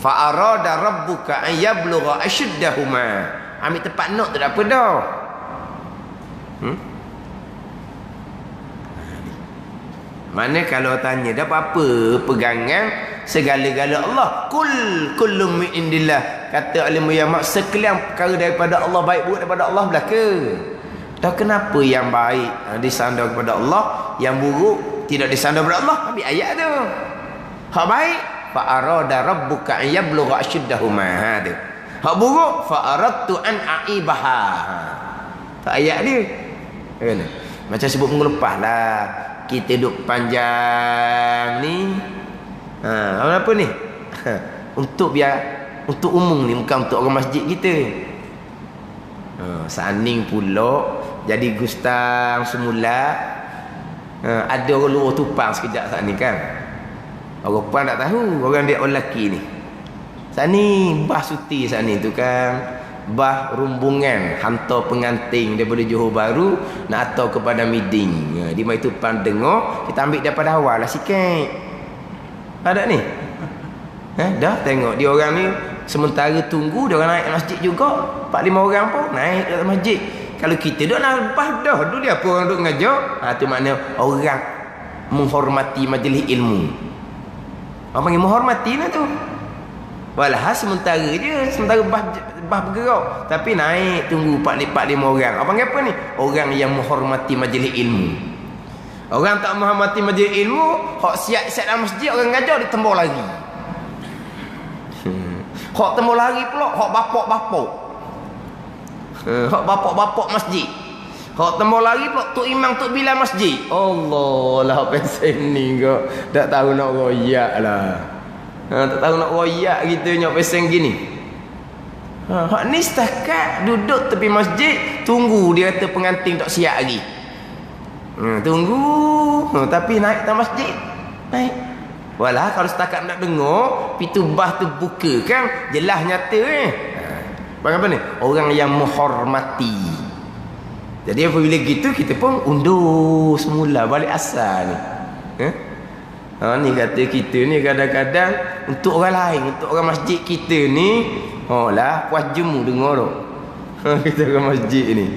Speaker 1: Fa arada rabbuka an yablugha ashuddahuma. Ambil tempat nok tu dak apa dah. Mana kalau tanya dah apa pegangan segala-gala Allah. Kullum min indillah. Kata alim yang mak sekalian perkara daripada Allah, baik buruk daripada Allah belaka. Dah kenapa yang baik disandar kepada Allah, yang buruk tidak disandar kepada Allah? Ambil ayat tu. Hak baik fa arada rabbuka an yablugha ashuddahuma. Tu. Hak buruk fa aradtu an aibaha. Tak ayat dia. Kan? Macam sebut minggu lepas lah. Kita duduk panjang ni. Apa ni? Untuk umum ni, bukan untuk orang masjid kita. Saning pula jadi gustang semula. Ada orang luar tupang sekejap saat ni kan. Orang perempuan tak tahu, orang dia orang lelaki ni. Saat ni bah suti saat ni tu kan. Bah rumbungan hantar pengantin daripada Johor Bahru nak hantar kepada Miding. Di mai tu pan dengar, kita ambil daripada awal lah sikit. Ada ni? Dah tengok dia orang ni sementara tunggu dia orang naik masjid juga. 4-5 orang pun naik ke masjid. Kalau kita duk nak lepas dah, dulu dia apa orang duk ngajar? Tu makna orang menghormati majlis ilmu. Orang panggil menghormati lah tu. Walhal sementara je, sementara bah bergerak, tapi naik tunggu 4-5 orang. Apa panggil apa ni? Orang yang menghormati majlis ilmu. Orang tak menghormati majlis ilmu, hak siap-siap dalam masjid orang ngajar dia tembak lagi. Hak tembak lagi pula hak bapak-bapak. Hak bapak-bapak masjid. Hak tembak lagi pula tok imam tok bilal masjid. Allah lah pesen ni kau. Tak tahu nak royak lah. Tak tahu nak royak kita nyok pesen gini. Hak ni setakat duduk tepi masjid, tunggu dia kata pengantin tak siap lagi. Tunggu, tapi naik atas masjid. Naik. Walah kalau setakat nak dengar, pintu bah tu buka kan, jelas nyata Bang apa ni? Orang yang menghormati. Jadi apabila gitu kita pun undur semula balik asal ni. Ni kata kita ni kadang-kadang untuk orang lain, untuk orang masjid kita ni, lah puas jemu dengar tu. Kita orang masjid ni.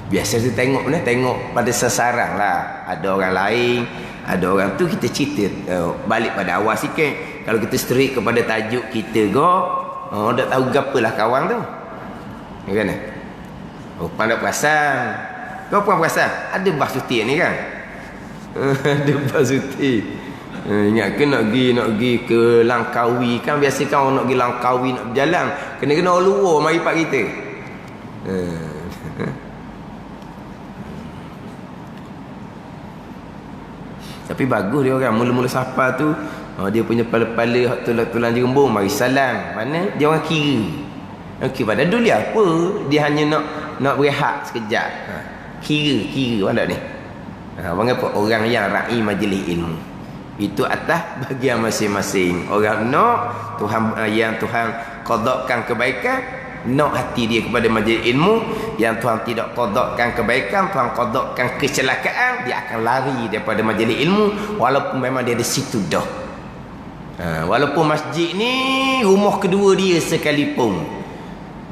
Speaker 1: Biasa tu tengok ni, tengok pada sasaran lah. Ada orang lain, ada orang tu kita cerita balik pada awal sikit. Kalau kita straight kepada tajuk kita dah tahu gapalah kawan tu. Ya kan? Pandai perasan. Kau pun perasan? Ada bah suti ni kan? Ada bah suti. Ingat ke nak pergi ke Langkawi kan, biasa kan orang nak pergi Langkawi nak berjalan kena orang luar mari pak kita. Tapi bagus dia orang mula-mula safar tu, dia punya pala-pala tulang jerembung mari salam. Mana dia orang kira. Okey, pada dulu dia apa? Dia hanya nak berehat sekejap. Kira mana ni? Panggil apa? Orang yang ra'i majlis ilmu. Itu atas bahagian masing-masing. Orang nak Tuhan qadakkan kebaikan, nak hati dia kepada majlis ilmu. Yang Tuhan tidak qadakkan kebaikan, Tuhan qadakkan kecelakaan, dia akan lari daripada majlis ilmu walaupun memang dia ada situ dah. Walaupun masjid ni rumah kedua dia sekalipun.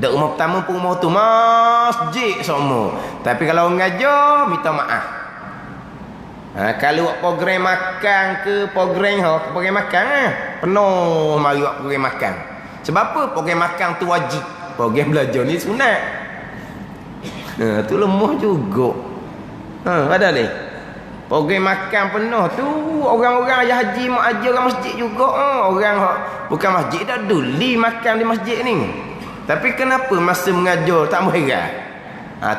Speaker 1: Dak rumah pertama pun rumah tu masjid semua. Tapi kalau ngajar minta maaf. Kalau buat program makan ke program makan penuh mari buat program makan. Sebab apa? Program makan tu wajib. Program belajar ni sunat. Tu lemah juga. Ada ni. Program makan penuh tu orang-orang ayah haji mak ajar orang masjid juga. Orang bukan masjid dah duli makan di masjid ni. Tapi kenapa masa mengajar tak muhirah?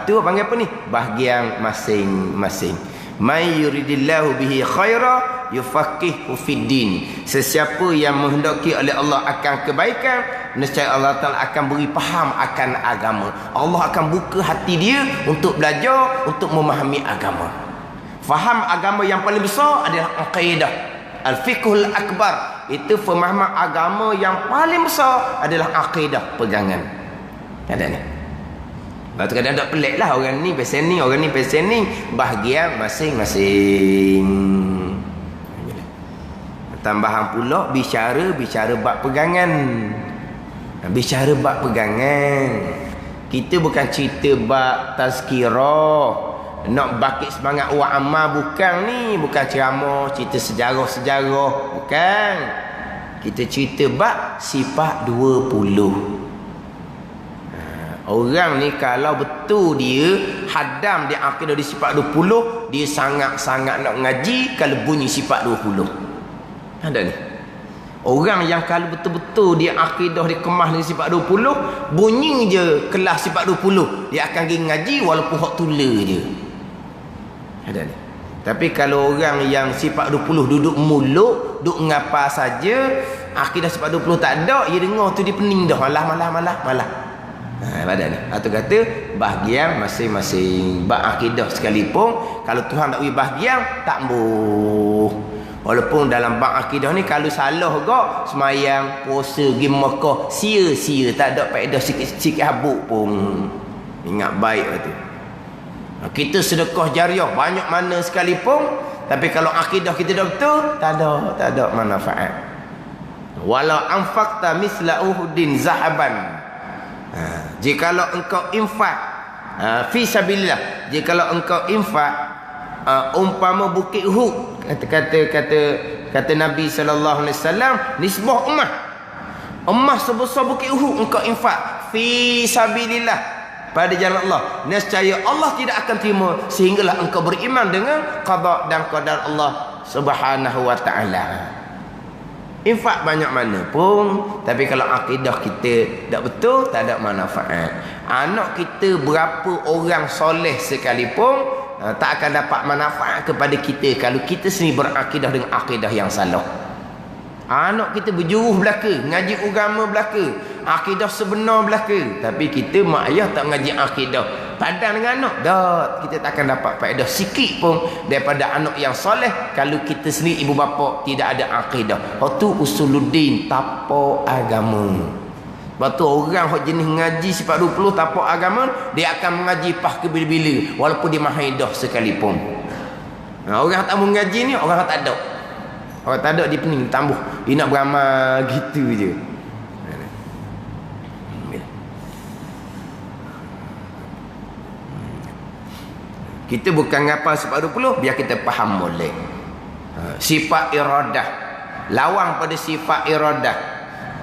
Speaker 1: Tu panggil apa ni? Bahagian masing-masing. May yuridillahu bihi khaira yufaqihu fiddin. Sesiapa yang menghendaki oleh Allah akan kebaikan, nescaya Allah Ta'ala akan beri faham akan agama. Allah akan buka hati dia untuk belajar, untuk memahami agama. Faham agama yang paling besar adalah aqidah. Al-fiqhul akbar, itu pemahaman agama yang paling besar adalah aqidah, pegangan. Ada ni. Lepas tu kadang tak pelik lah, orang ni pesen ni, orang ni pesen ni, bahagian masing-masing. Tambahan pula bicara bab pegangan. Bicara bab pegangan. Kita bukan cerita bab tazkirah, nak bakit semangat orang amal, bukan ni, bukan ceramah cerita sejarah-sejarah, bukan. Kita cerita bab sifat 20. Orang ni kalau betul dia hadam dia akidah di sifat 20, dia sangat-sangat nak ngaji kalau bunyi sifat 20. Ada ni. Orang yang kalau betul-betul dia akidah dia kemas dengan sifat 20, bunyi je kelas sifat 20, dia akan pergi ngaji walaupun hak tula je. Ada ni. Tapi kalau orang yang sifat 20 duduk mulut, duduk ngapa saja, akidah sifat 20 tak ada, dia dengar tu dia pening dah, malah. Pada ni. Atau kata bahagian masing-masing. Bab akidah sekalipun kalau Tuhan tak beri bahagian, tak mbuh. Walaupun dalam bab akidah ni kalau salah gak semayang, puasa, pergi Mekah, sia-sia, tak ada faedah sikit-sikit habuk pun. Ingat baik tu. Kita sedekah jariah banyak mana sekalipun, tapi kalau akidah kita dah betul, tak ada manfaat. Walau anfaqta misla Uhudin zahaban, jikalau engkau infak fi sabilillah, jikalau engkau infak umpama bukit Uhud, kata Nabi sallallahu alaihi wasallam, nisbah emas sebesar bukit Uhud engkau infak fi sabilillah, pada jalan Allah, nescaya Allah tidak akan terima sehinggalah engkau beriman dengan qada dan qadar Allah Subhanahu wa taala. Infak banyak mana pun, tapi kalau akidah kita tak betul, tak ada manfaat. Anak kita berapa orang soleh sekalipun, tak akan dapat manfaat kepada kita kalau kita sendiri berakidah dengan akidah yang salah. Anak kita berjuruh belaka, ngaji agama belaka, akidah sebenar belaka, tapi kita mak ayah tak ngaji akidah, padan dengan anak, kita tak akan dapat faedah sikit pun daripada anak yang soleh kalau kita sendiri ibu bapa tidak ada akidah. Itu usuluddin, tapak agama. Sebab tu orang yang jenis ngaji sifat 20 tapak agama, dia akan mengaji pah ke bila-bila walaupun dia mahidah sekalipun. Orang tak mau ngaji ni, orang tak ada. Orang tak ada dia pening tambuh, dia nak beramal gitu je. Kita bukan ngapa sifat 20, biar kita faham boleh. Sifat iradah, lawang pada sifat iradah,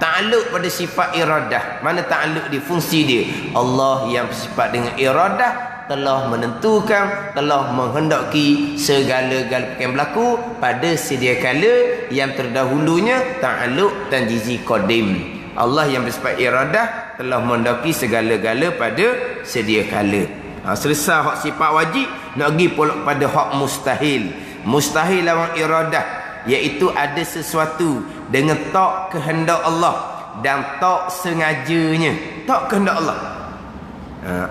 Speaker 1: ta'alluq pada sifat iradah. Mana ta'alluq di fungsi dia? Allah yang bersifat dengan iradah telah menentukan, telah menghendaki segala-gala yang berlaku pada sedia kala yang terdahulunya, ta'alluq dan jizi qadim. Allah yang bersifat iradah telah menghendaki segala-gala pada sedia kala. Selesai hak sifat wajib, nak pergi pula pada hak mustahil. Mustahil lawan iradah, iaitu ada sesuatu dengan tak kehendak Allah dan tak sengajanya, tak kehendak Allah.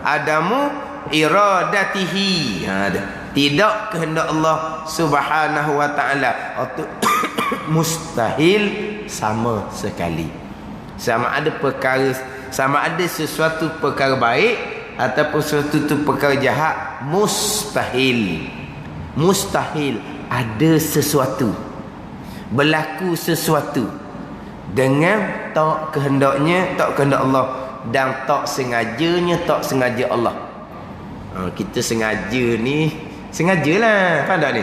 Speaker 1: Adamu iradatihi, tidak kehendak Allah Subhanahu wa taala. Itu mustahil sama sekali. Sama ada perkara, sama ada sesuatu perkara baik ataupun sesuatu perkara jahat, mustahil. Mustahil ada sesuatu, berlaku sesuatu dengan tak kehendaknya, tak kehendak Allah, dan tak sengajanya, tak sengaja Allah. Kita sengaja ni, sengajalah, faham tak ni?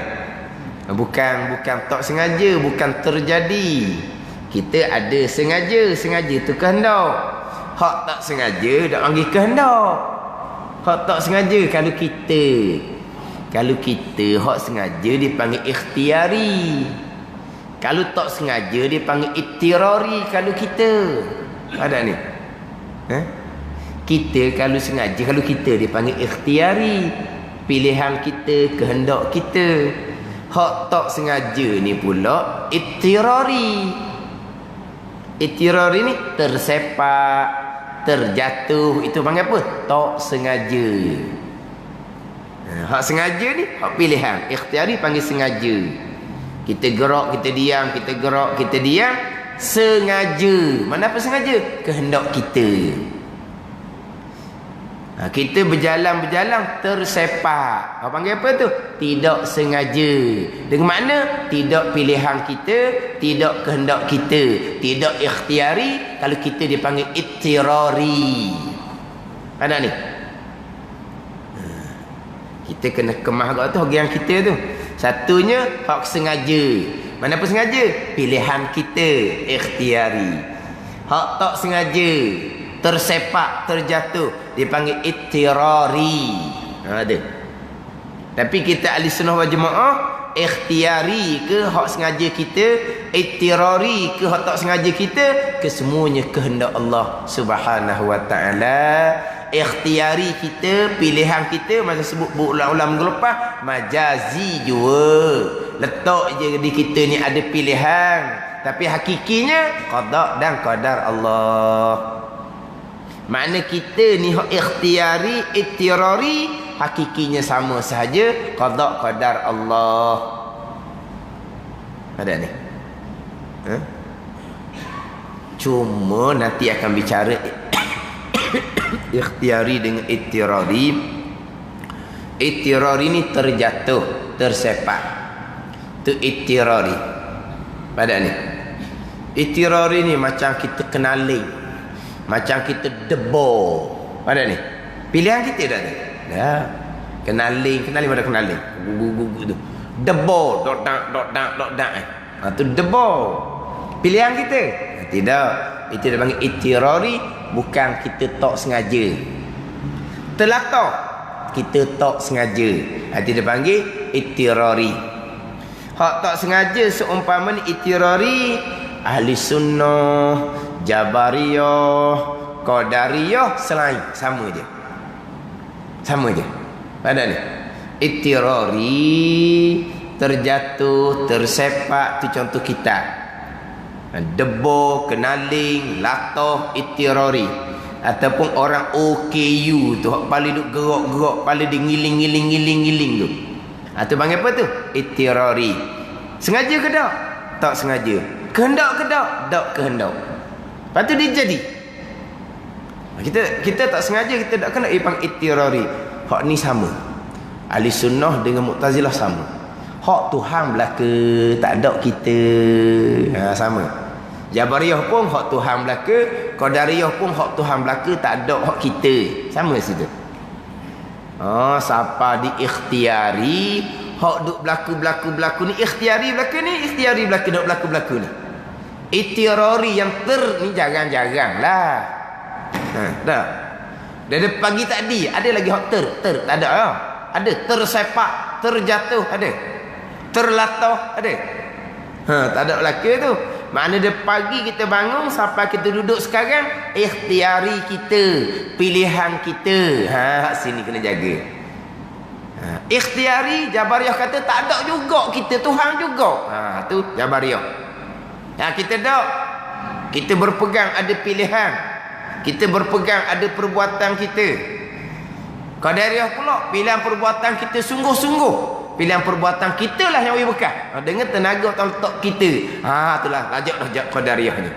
Speaker 1: Bukan tak sengaja, bukan terjadi. Kita ada sengaja tu kehendak. Hak tak sengaja dak panggil kehendak. Hak tak sengaja kalau kita hak sengaja dipanggil ikhtiari. Kalau tak sengaja dipanggil ittirari kalau kita. Ada ni? Kita kalau sengaja, kalau kita dipanggil ikhtiari, pilihan kita, kehendak kita. Hak tak sengaja ni pula ittirari. Ittirari ni tersepak, terjatuh, itu panggil apa? Tak sengaja. Hak sengaja ni hak pilihan. Ikhtiari panggil sengaja. Kita gerak, kita diam, kita gerak, kita diam, sengaja. Mana apa sengaja? Kehendak kita. Kita berjalan-berjalan tersepak. Apa panggil apa tu? Tidak sengaja. Dengan makna tidak pilihan kita, tidak kehendak kita, tidak ikhtiari. Kalau kita dipanggil ittirari. Ada ni? Kita kena kemah kat tu yang kita tu. Satunya hak sengaja. Mana apa sengaja? Pilihan kita, ikhtiari. Hak tak sengaja, tersepak, terjatuh, dipanggil ittirari. Ada. Tapi kita ahli sunnah wal jamaah, ikhtiari ke hak sengaja kita, ittirari ke hak tak sengaja kita, kesemuanya kehendak Allah Subhanahu wa taala. Ikhtiari kita, pilihan kita, masa sebut ulama lepas, majazi jua. Letak je di kita ni ada pilihan, tapi hakikinya qada dan qadar Allah. Makna kita ni ikhtiari, ittirari, hakikinya sama sahaja, qada qadar Allah. Ada ni? Cuma nanti akan bicara ikhtiari dengan ittirari. Ittirari ni terjatuh, tersepak. Tu ittirari. Pada ni. Ittirari ni macam kita kenaling, macam kita debor. Pada ni. Pilihan kita dah tu. Dah. Kenaling pada kenaling. Gugu tu. Debor, dok dak. Tu debor. Pilihan kita. Tidak. Itu dia panggil ittirari, bukan kita tak sengaja. Telatah, kita tak sengaja. Itu dia panggil ittirari. Hak tak sengaja seumpama ni ittirari, ahli sunnah, jabariyah, qadariyah selain sama je. Sama je. Pada ni. Ittirari, terjatuh, tersepak, tu contoh kita. Debor, kenaling, latah, ittirari. Ataupun orang OKU tu, paling duk gerak-gerak, paling dia ngiling tu. Itu panggil apa tu? Ittirari. Sengaja ke tak? Tak sengaja. Kehendak ke tak? Tak kehendak. Lepas tu dia jadi. Kita tak sengaja, kita tak kena panggil ittirari. Hak ni sama. Ahli sunnah dengan Mu'tazilah sama. Hak Tuhan belaka, tak ada kita. Sama. Jabariyah pun hak Tuhan belaka, Qadariyah pun hak Tuhan belaka, tak ada hak kita. Sama situ. Siapa diikhtiari, hak duk berlaku ni ikhtiari belaka duk berlaku ni. Ittirari yang ni jarang-jarang lah. Dah. Dari pagi tadi ada lagi hak tak ada lah. Ada tersepak, terjatuh ada. Terlatah ada. Tak ada belaka tu. Makna dia pagi kita bangun sampai kita duduk sekarang, ikhtiari kita, pilihan kita. Sini kena jaga. Ikhtiari, Jabariyah kata tak ada juga kita, Tuhan juga. Tu Jabariyah. Kita tak. Kita berpegang ada pilihan. Kita berpegang ada perbuatan kita. Qadariyah pula pilihan perbuatan kita sungguh-sungguh. Pilihan perbuatan kita lah yang beri bekal. Dengan tenaga tak letak kita. Itulah lajak Qadariyah ni.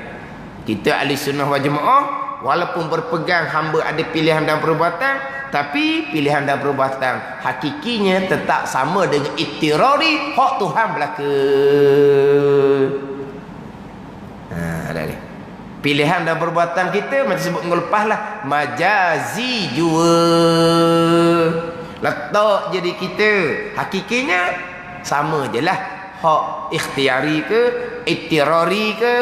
Speaker 1: Kita ahli sunnah wal jamaah, walaupun berpegang hamba ada pilihan dan perbuatan, tapi pilihan dan perbuatan hakikinya tetap sama dengan ittirari, hak Tuhan belaka. Ada ni. Pilihan dan perbuatan kita macam sebut minggu lepas lah, majazi jua. Letak jadi kita, hakikinya sama je lah. Hak ikhtiari ke, ittirari ke,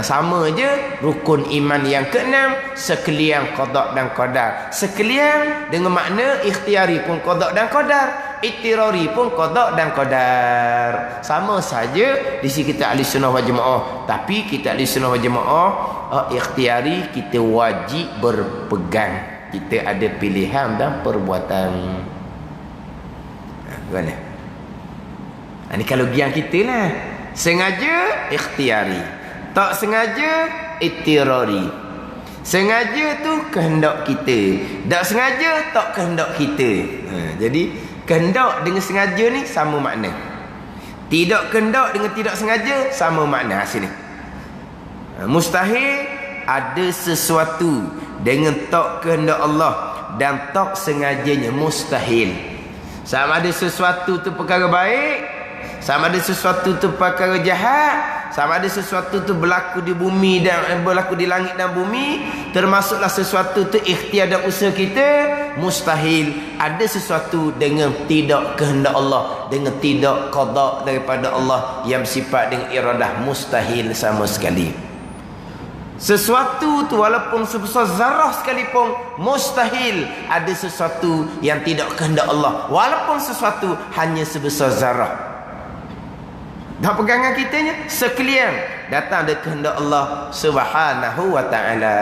Speaker 1: sama je. Rukun iman yang ke-6, sekalian qada dan qadar. Sekalian dengan makna ikhtiari pun qada dan qadar, ittirari pun qada dan qadar. Sama saja di sini kita ahli sunnah wal jamaah. Tapi kita ahli sunnah wal jamaah, ikhtiari kita wajib berpegang. Kita ada pilihan dan perbuatan. Gimana? Ini kalau gian kita lah. Sengaja ikhtiari, tak sengaja ittirari. Sengaja tu kehendak kita, tak sengaja tak kehendak kita. Jadi kehendak dengan sengaja ni sama makna. Tidak kehendak dengan tidak sengaja sama makna sini. Mustahil ada sesuatu dengan tak kehendak Allah dan tak sengajanya, mustahil. Sama ada sesuatu tu perkara baik, sama ada sesuatu tu perkara jahat, sama ada sesuatu tu berlaku di bumi dan berlaku di langit dan bumi, termasuklah sesuatu tu ikhtiar dan usaha kita, mustahil ada sesuatu dengan tidak kehendak Allah, dengan tidak qada daripada Allah yang bersifat dengan iradah, mustahil sama sekali. Sesuatu tu walaupun sebesar zarah sekalipun, mustahil ada sesuatu yang tidak kehendak Allah, walaupun sesuatu hanya sebesar zarah. Dan pegangan kitanya sekalian datang dari kehendak Allah Subhanahu wa ta'ala.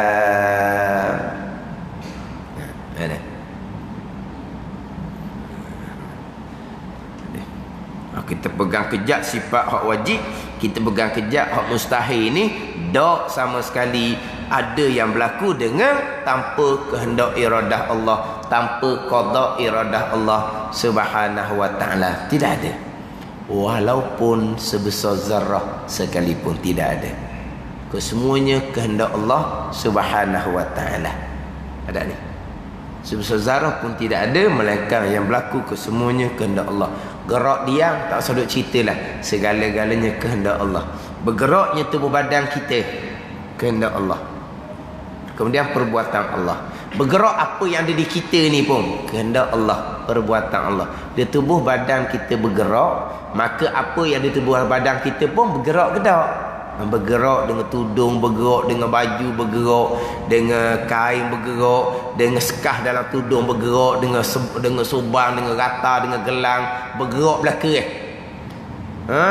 Speaker 1: Kita pegang kejap sifat hak wajib, kita pegang kejap hak mustahil ni, tak sama sekali ada yang berlaku dengan tanpa kehendak iradah Allah, tanpa qada iradah Allah Subhanahu wa ta'ala. Tidak ada. Walaupun sebesar zarah sekalipun tidak ada. Kesemuanya kehendak Allah Subhanahu wa ta'ala. Ada ni. Sebesar zarah pun tidak ada, melainkan yang berlaku kesemuanya kehendak Allah. Gerak diam tak usah duk ceritalah, segala-galanya kehendak Allah. Bergeraknya tubuh badan kita kehendak Allah. Kemudian perbuatan Allah. Bergerak apa yang ada di kita ni pun kehendak Allah, perbuatan Allah. Di tubuh badan kita bergerak, maka apa yang di tubuh badan kita pun bergerak ke tak? Bergerak dengan tudung, bergerak dengan baju, bergerak dengan kain, bergerak dengan sekah dalam tudung, bergerak dengan subang, dengan rata, dengan gelang, bergerak belakang.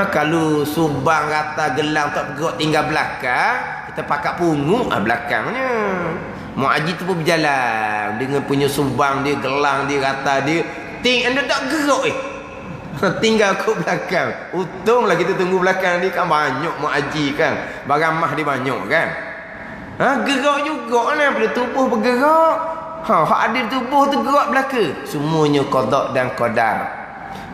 Speaker 1: Kalau subang, rata, gelang tak bergerak tinggal belakang, kita pakat pungut belakangnya. Mak Haji tu pun berjalan dengan punya subang dia, gelang dia, rata dia, anda tak gerak tinggal kat belakang. Untunglah kita tunggu belakang ni kan banyak mak haji kan, baramah dia banyak kan. Gerak juga lah bila tubuh bergerak. Hak ada tubuh tu gerak belakang. Semuanya qada dan qadar.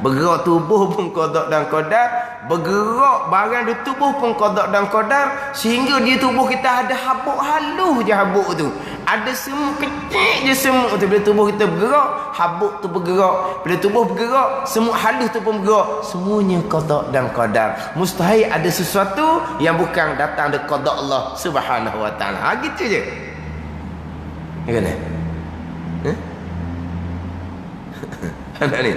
Speaker 1: Bergerak tubuh pun qada dan qadar, bergerak barang di tubuh pun qada dan qadar, sehingga dia tubuh kita ada habuk halus je habuk tu. Ada semut kecil je semut tu. Bila tubuh kita bergerak, habuk tu bergerak. Bila tubuh bergerak, semut halus tu pun bergerak. Semuanya qada dan qadar. Mustahil ada sesuatu yang bukan datang dari qada Allah Subhanahu wa ta'ala. Gitu je. Ya kan? Anak ni.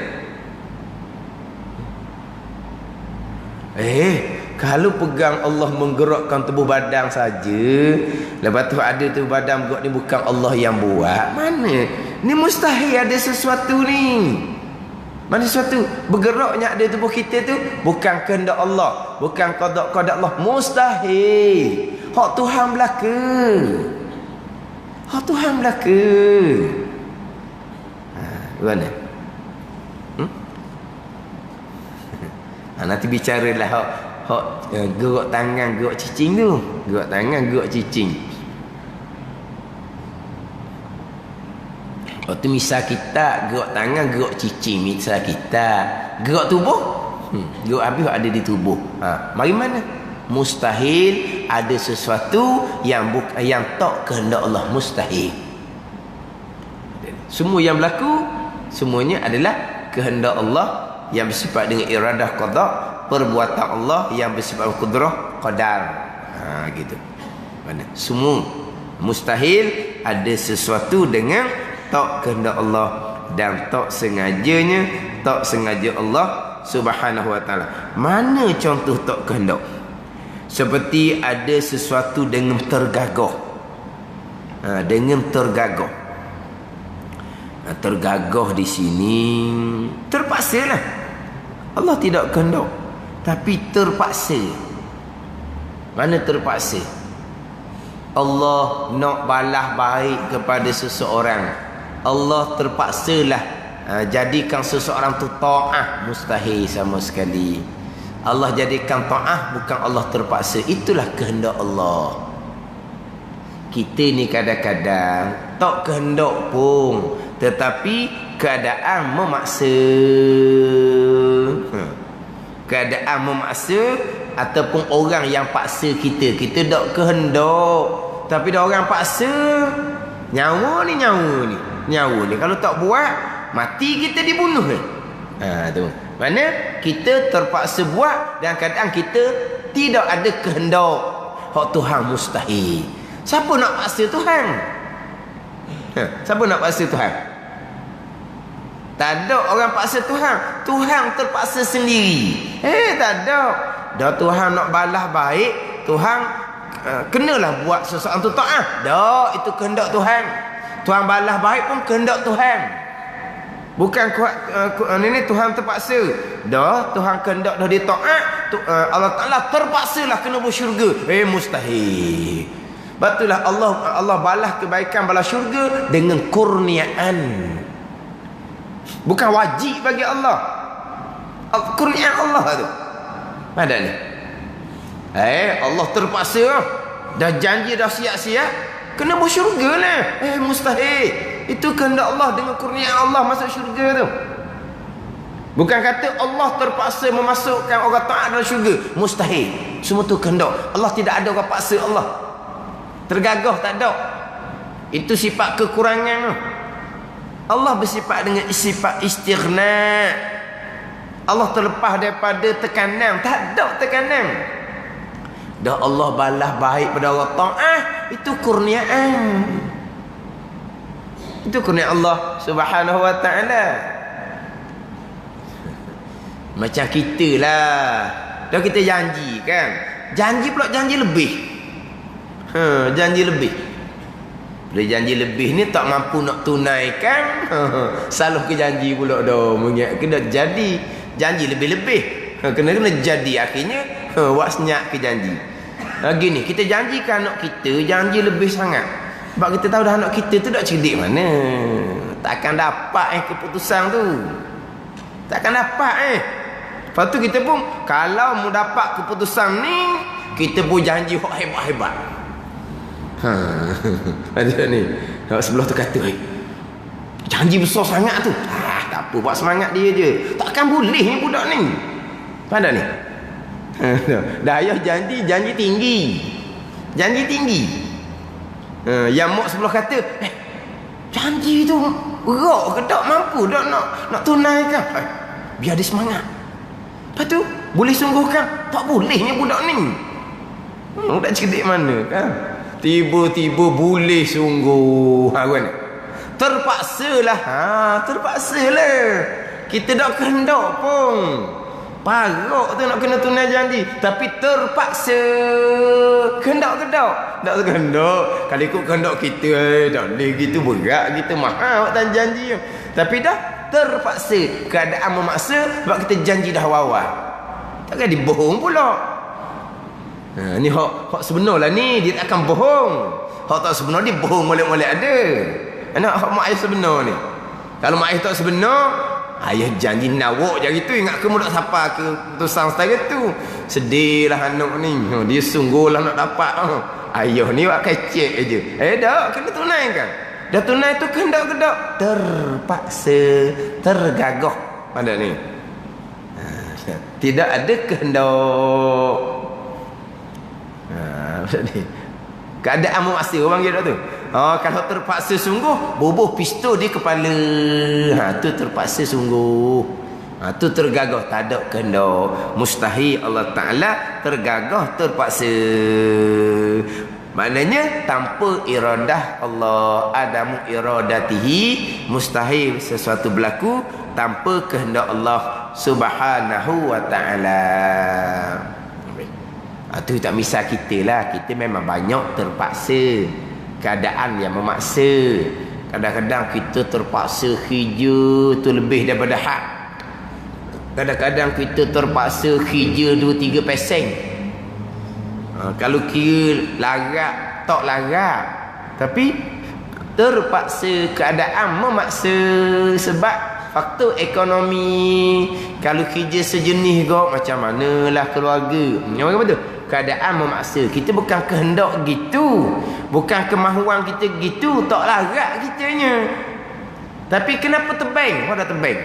Speaker 1: Kalau pegang Allah menggerakkan tubuh badan saja, lepas tu ada tubuh badan bergerak ni bukan Allah yang buat, mana? Ni mustahil ada sesuatu ni. Mana sesuatu bergeraknya ada tubuh kita tu bukan kehendak Allah, bukan qada Allah, mustahil. Hak Tuhan belaka. Hak Tuhan belaka. Mana? Nanti bicaralah hak gerak tangan, gerak cicing tu. Gerak tangan, gerak cicing. Waktu misal kita gerak tangan, gerak cicing, misal kita gerak tubuh, gerak habis ada di tubuh. Mari mana? Mustahil ada sesuatu yang tak kehendak Allah, mustahil. Semua yang berlaku semuanya adalah kehendak Allah yang bersifat dengan iradah qada, perbuatan Allah yang bersifat qudrah qadar. Gitu. Mana? Semua mustahil ada sesuatu dengan tak kehendak Allah dan tak sengajanya, tak sengaja Allah Subhanahu wa ta'ala. Mana contoh tak kehendak? Seperti ada sesuatu dengan tergagah. Dengan tergagah. Tergagah di sini terpaksalah. Allah tidak kehendak, tapi terpaksa. Mana terpaksa? Allah nak balas baik kepada seseorang, Allah terpaksalah jadikan seseorang tu ta'ah, mustahil sama sekali. Allah jadikan ta'ah, bukan Allah terpaksa. Itulah kehendak Allah. Kita ni kadang-kadang tak kehendak pun, tetapi keadaan memaksa. Keadaan memaksa ataupun orang yang paksa kita. Kita tak kehendak, tapi dah orang paksa. Nyawa ni kalau tak buat, mati kita dibunuh. Tu. Mana kita terpaksa buat dan keadaan kita tidak ada kehendak. Hak Tuhan mustahil. Siapa nak paksa Tuhan? Siapa nak paksa Tuhan? Tak ada orang paksa Tuhan. Tuhan terpaksa sendiri. Tak ada. Dah Tuhan nak balas baik, Tuhan kenalah buat sesuatu tu taat. Dah, itu kehendak Tuhan. Tuhan balas baik pun kehendak Tuhan. Bukan ini Tuhan terpaksa. Dah, Tuhan kehendak dah dia taat, Allah Taala terpaksalah kena masuk syurga. Mustahil. Batulah Allah balas kebaikan, balas syurga dengan kurniaan. Bukan wajib bagi Allah. Kurniaan Allah tu. Ada ni. Allah terpaksa. Dah janji dah siap-siap, kena masuk syurga lah. Mustahil. Itu kehendak Allah dengan kurniaan Allah masuk syurga tu. Bukan kata Allah terpaksa memasukkan orang taat dalam syurga. Mustahil. Semua tu kehendak Allah. Tidak ada orang paksa Allah. Tergagah tak ada. Itu sifat kekurangan tu. Allah bersifat dengan sifat istighna. Allah terlepas daripada tekanan. Tak ada tekanan. Dah Allah balas baik pada orang taat, itu kurniaan. Itu kurniaan Allah Subhanahu wa ta'ala. Macam kita lah. Dah kita janji kan. Janji pula janji lebih. Janji lebih. Bila janji lebih ni tak mampu nak tunaikan, salah ke janji pula dah. Kena jadi janji lebih-lebih. Kena jadi akhirnya buat senyap ke janji. Gini, kita janjikan anak kita janji lebih sangat. Sebab kita tahu dah anak kita tu tak cerdik mana. Takkan dapat keputusan tu. Takkan dapat Lepas tu kita pun kalau mau dapat keputusan ni, kita pun janji hebat-hebat. Ada ni sebelah tu kata janji besar sangat tu. Tak apa, buat semangat dia je. Takkan boleh ni budak ni. Pandai ni. Dah ayah janji tinggi. Janji tinggi. Yang mak sebelah kata janji tu berat ke tak, mampu tak nak tunaikan. Biar dia semangat. Lepas tu boleh sungguhkan. Tak bolehnya budak ni. Tak cerdik mana kan. Tiba-tiba boleh sungguh. Kan? Terpaksalah. Terpaksalah. Kita tak kehendak pun. Parok tu nak kena tunai janji. Tapi terpaksa. Kehendak. Tak kehendak. Kalau ikut kehendak kita, tak boleh gitu, berat kita, mahal dan janji. Tapi dah terpaksa. Keadaan memaksa. Sebab kita janji dah awal. Takkan dibohong pula. Ni hak sebenar lah ni. Dia tak akan bohong. Hak tak sebenar dia bohong molek-molek ada. Hak mak ayah sebenar ni. Kalau mak ayah tak sebenar, ayah janji nawak je gitu. Ingat ke mudak siapa ke putusan setara tu. Sedih lah anak ni. Dia sungguh lah nak dapat. Ayah ni buat kecek je. Dah kena tunaikan. Dah tunai tu kehendak-kehendak. Terpaksa. Tergagah pada ni. Tidak ada kehendak. Keadaan memaksa orang kira tu. Kalau terpaksa sungguh, bubuh pistol di kepala. Tu terpaksa sungguh. Tu tergagah, tak ada kehendak. Mustahil Allah Ta'ala tergagah, terpaksa. Maknanya tanpa iradah Allah, adamu iradatihi, mustahil sesuatu berlaku tanpa kehendak Allah Subhanahu wa Ta'ala. Itu tak misal kita lah. Kita memang banyak terpaksa. Keadaan yang memaksa. Kadang-kadang kita terpaksa kerja tu lebih daripada hak. Kadang-kadang kita terpaksa kerja 2-3 pesen. Kalau kira larat, tak larat. Tapi terpaksa, keadaan memaksa. Sebab faktor ekonomi. Kalau kerja sejenis kau macam manalah keluarga. Yang apa tu? Keadaan memaksa. Kita bukan kehendak gitu. Bukan kemahuan kita gitu. Tak larat kitanya. Tapi kenapa tebang? Kau dah tebang.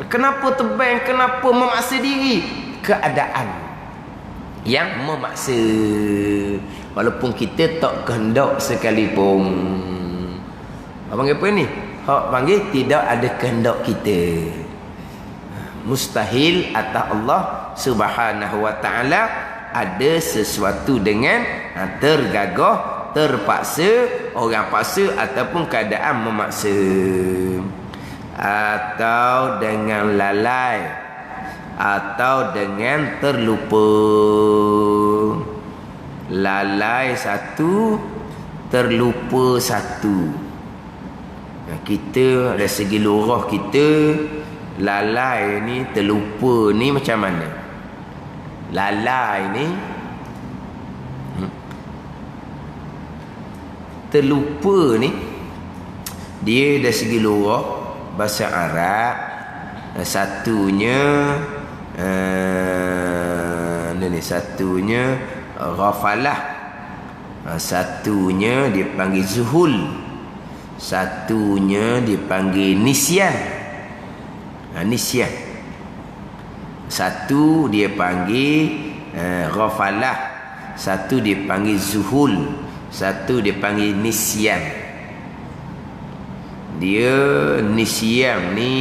Speaker 1: Kenapa tebang? Kenapa memaksa diri? Keadaan yang memaksa. Walaupun kita tak kehendak sekalipun. Apa panggil apa ni? Hak panggil tidak ada kehendak kita. Mustahil atas Allah Subhanahu wa taala ada sesuatu dengan tergagah, terpaksa, orang paksa ataupun keadaan memaksa. Atau dengan lalai, atau dengan terlupa. Lalai satu, terlupa satu. Kita dari segi lurah kita, lalai ni, terlupa ni macam mana? Lalai ni, terlupa ni, dia dari segi lurah bahasa Arab, satunya satunya ghafalah, satunya dipanggil zuhul, satunya dipanggil nisyan. Nisyan. Satu dia panggil ghafalah, satu dipanggil zuhul, satu dipanggil nisyan. Dia nisyan ni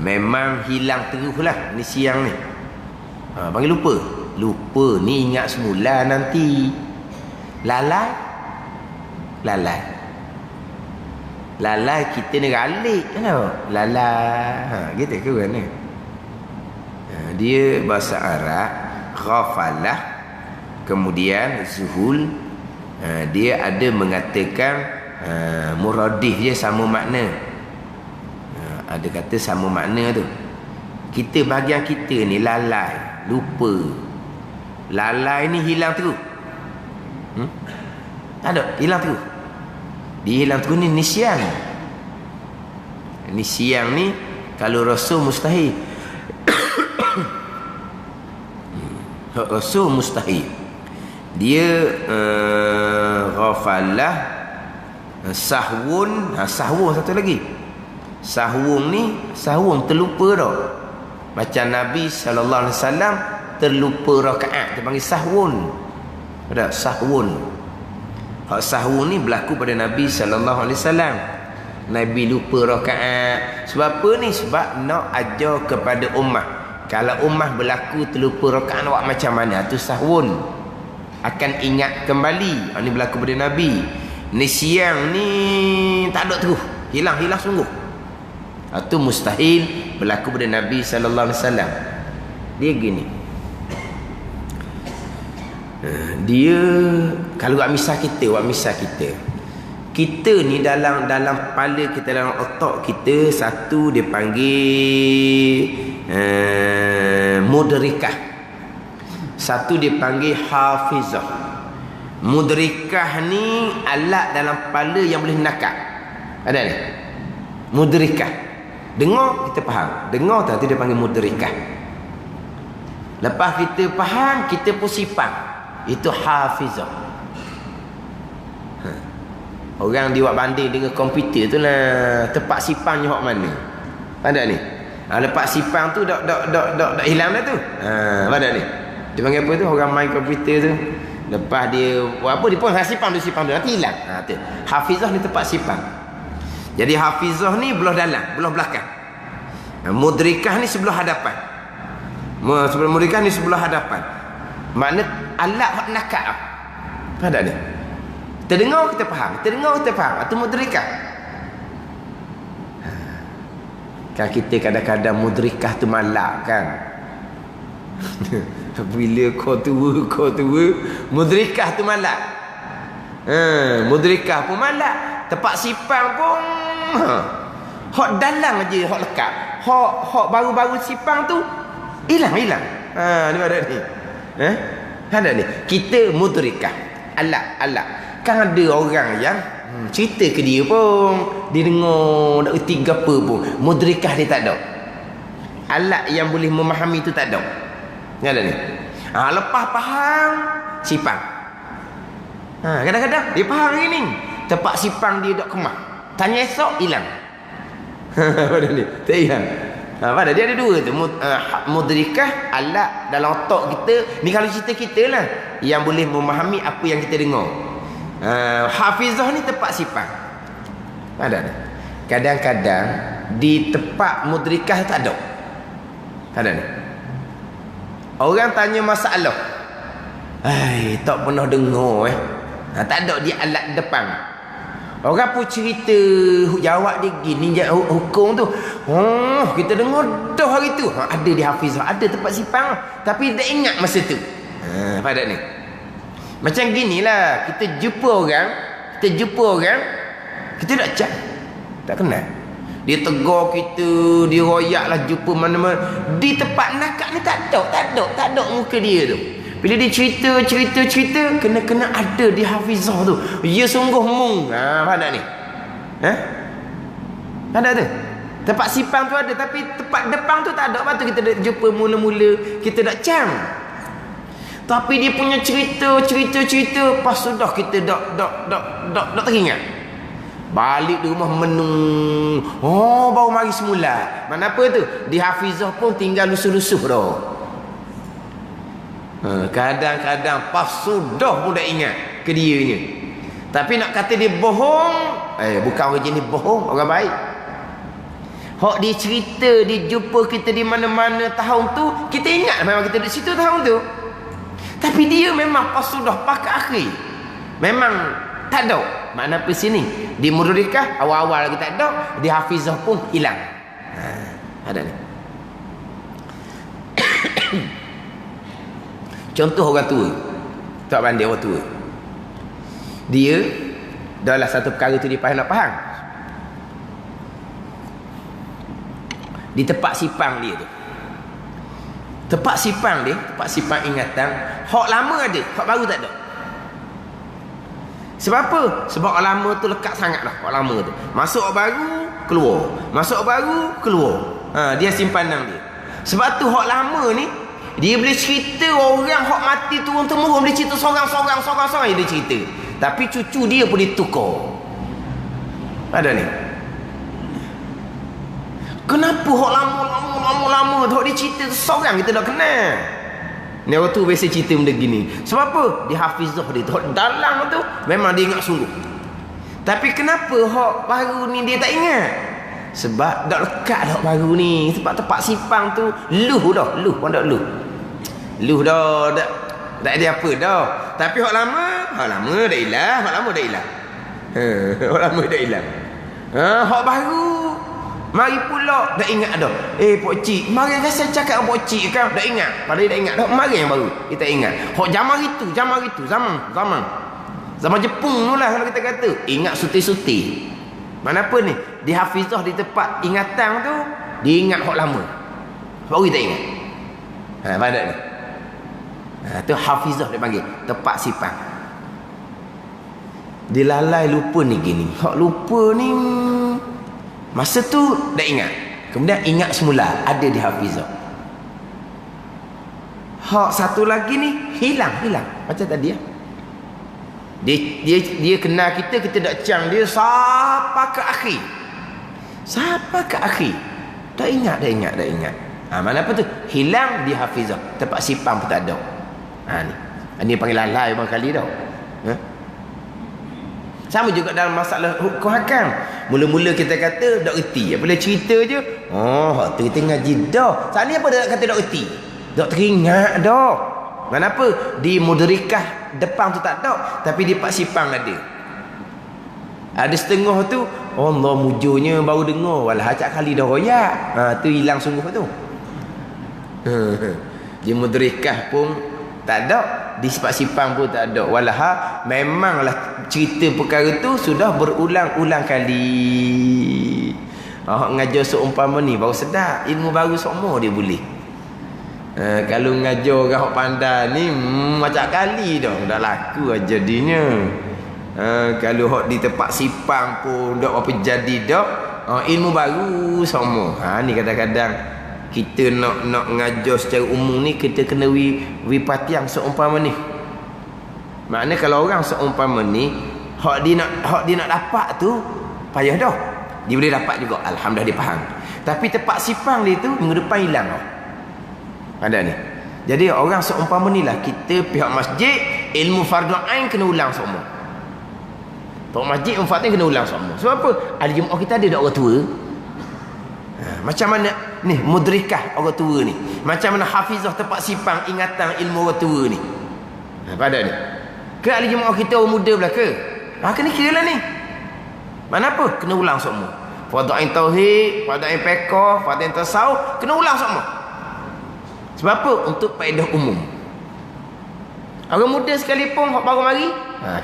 Speaker 1: memang hilang terus lah nisyan ni. Panggil lupa. Lupa ni ingat semula nanti. Lalai. Lalai kita ni ralik kan? Lalai. Gitu ke kan? Dia bahasa Arab ghafalah, kemudian zuhul. Dia ada mengatakan muradif dia sama makna. Ada kata sama makna tu. Kita bahagian kita ni lalai, lupa. Lalai ni hilang terus. Tak ada, hilang terus. Dia hilang terus ni nisyan. Nisyan ni kalau rasul mustahil. Rasul mustahil. Dia ghafalah, sahwun, sahwun satu lagi. Sahwun ni, sahwun terlupa dah. Macam Nabi sallallahu alaihi wasallam terlupa rakaat, dia panggil sahwun. Ada sahwun. Hak sahwun ni berlaku pada Nabi sallallahu alaihi wasallam. Nabi lupa rakaat. Sebab apa ni? Sebab nak ajar kepada ummah. Kalau ummah berlaku terlupa rakaat awak macam mana? Tu sahwun. Akan ingat kembali. Ini berlaku pada Nabi. Nisyan ni tak ada terus. Hilang sungguh. Itu mustahil berlaku pada Nabi sallallahu alaihi wasallam. Dia gini. Dia kalau buat misal kita. Kita ni dalam kepala kita, dalam otak kita, satu dia panggil mudrikah. Satu dia panggil hafizah. Mudrikah ni alat dalam kepala yang boleh nakak. Ada ni? Mudrikah. Dengar kita faham. Dengar tu dia panggil mudrikah. Lepas kita faham, kita pun simpan. Itu hafizah. Orang dia buat banding dengan komputer tu lah, tempat simpannya hak mana. Ada ni. Lepas simpan tu dak hilang dah tu. Ada ni. Dia panggil apa tu? Orang main komputer tu. Lepas dia buat apa, dia pun simpan tu nanti hilang. Tu. Hafizah ni tempat simpan. Jadi hafizah ni belah dalam, belah belakang. Mudrikah ni sebelah hadapan. Sebelah mudrikah ni sebelah hadapan. Makna alat hak nakak. Ada ni. Kita dengar kita faham. Itu mudrikah. Kan kita kadang-kadang mudrikah tu malak kan. Bila kau tua, mudrikah tu malak. Mudrikah pun malak. Tempat sipang pun hak dalam aja hak lekat. Hak baru-baru sipang tu hilang. Ni ada ni. Ada ni. Kita mudrikah. Alat. Kan ada orang yang Cerita ke dia pun, dia dengar tak erti apa pun, mudrikah dia tak ada. Alat yang boleh memahami tu tak ada. Ni ada ni. Lepas faham, sipang. Kadang-kadang dia faham hari ni, tempat sipang dia dok kemah. Tanya esok hilang. Pada ni tak hilang. Pada dia ada dua tu, mudrikah, alat dalam otak kita. Ni kalau cerita kita lah, yang boleh memahami apa yang kita dengar. Hafizah ni tempat sipang. Ada. Kadang-kadang di tempat mudrikah tak ada. Ada ni. Orang tanya masalah, tak pernah dengar tak ada di alat depan. Orang pun cerita, jawab dia gini, hukum tu. Kita dengar dah hari tu. Ada di hafizah, ada tempat sipang. Tapi tak ingat masa tu. Pada ni. Macam ginilah, kita jumpa orang, kita tak cak. Tak kenal. Dia tegur kita, dia royaklah jumpa mana-mana. Di tempat nakak ni tak ada muka dia tu. Bila dia cerita, kena ada di hafizah tu. Ya sungguh mung. Ada ni. Ada tu. Tempat sipang tu ada, tapi tempat depan tu tak ada. Lepas tu kita jumpa mula-mula, kita tak cam. Tapi dia punya cerita, pas sudah kita tak teringat. Balik di rumah menung. Baru mari semula. Mana apa tu? Di hafizah pun tinggal lusuh-lusuh dah. Kadang-kadang pas sudah pun tak ingat ke dianya. Tapi nak kata dia bohong, bukan orang jenis bohong, orang baik. Hak dia cerita, dia jumpa kita di mana-mana tahun tu, kita ingat memang kita di situ tahun tu. Tapi dia memang pas sudah pakai akhir, memang tak ada. Mana apa sini? Di mudrikah awal-awal lagi tak ada, di hafizah pun hilang. Ada ni. Contoh orang tua. Tak pandai orang tua. Dia dalam satu perkara tu dia nak faham. Di tempat sipang dia tu. Tempat sipang ingatan, hak lama ada, hak baru tak ada. Sebab apa? Sebab hak lama tu lekat sangat lah, hak lama tu. Masuk hak baru, keluar. Masuk hak baru, keluar. Dia simpanan dia. Sebab tu hak lama ni, dia boleh cerita orang hak mati turun-temurun, boleh cerita sorang-sorang dia cerita. Tapi cucu dia boleh tukar. Ada ni. Kenapa hak lama tu dia cerita seorang kita tak kenal. Ni orang tu biasa cerita benda gini. Sebab apa? Dia hafizah dia tu. Dalam tu memang dia ingat sungguh. Tapi kenapa hak baru ni dia tak ingat? Sebab dak lekat dak baru ni. Sebab tempat sipang tu luh dah. Luh dah. Tak ada apa dah. Tapi hak lama dah hilang. Hak lama dah hilang. Hak baru mari pula dah ingat dah. Pak cik, mari rasa cakap dengan pak cik kan, dah ingat. Padahal dah ingat dah. Mari yang baru kita ingat. Hak zaman itu zaman Jepun tu lah kalau kita kata. Ingat suti-suti. Mana apa ni? Di hafizah di tempat ingatan tu, dia ingat hak lama. Baru kita ingat. Pada ni. Tu hafizah dia panggil, tempat sipang. Dia lalai lupa ni gini. Hak lupa ni masa tu dah ingat. Kemudian ingat semula, ada di hafizah. Hak satu lagi ni hilang. Macam tadi ya. Dia kenal kita tak cang dia sampai ke akhir. Tak ingat. Mana apa tu? Hilang di hafizah. Tempat sipang pun tak ada. Ni panggil lalai barangkali dah. Sama juga dalam masalah hukum hakam. Mula-mula kita kata tak erti. Bila cerita je, hak tu kita ngaji dah. Saat ni apa dia nak kata tak erti? Tak teringat dah. Kenapa? Di mudrikah depan tu tak ada, tapi di pak sipang ada. Ada setengah tu, Allah mujurnya baru dengar. Walah acak kali dah royak. Tu hilang sungguh tu. Di mudrikah pun tak ada, di sipang pun tak ada. Walah memanglah cerita perkara tu sudah berulang-ulang kali. Ngajar seumpama ni baru sedap, ilmu baru semua dia boleh. Kalau ngajar orang hak pandai ni macam kali dah laku aja jadinya. Kalau hok di tempat sipang pun dak apa jadi dak. Ilmu baru semua. Ni kadang-kadang kita nak ngajar secara umum ni kita kena wipatiang seumpama ni. Maknanya kalau orang seumpama ni hak dia nak dapat tu payah dah. Dia boleh dapat juga, alhamdulillah dia faham. Tapi tempat sipang dia tu minggu depan hilang dah. Ada ni. Jadi orang seumpama ni lah, kita pihak masjid ilmu fardu ain kena ulang semua. Pihak masjid ilmu fardu ain kena ulang semua. Sebab apa? Ada jemaah kita ada orang tua. Macam mana ni mudrikah orang tua ni? Macam mana hafizah tempat sipang ingatan ilmu orang tua ni? Pada ni. Ke ahli jemaah kita orang muda belah ke? Kena kira lah ni. Mana apa? Kena ulang semua. Fardu ain tauhid, fardu ain fiqh, fardu ain tasawuf, kena ulang semua. Sebab apa? Untuk faedah umum. Orang muda sekalipun hak baru mari,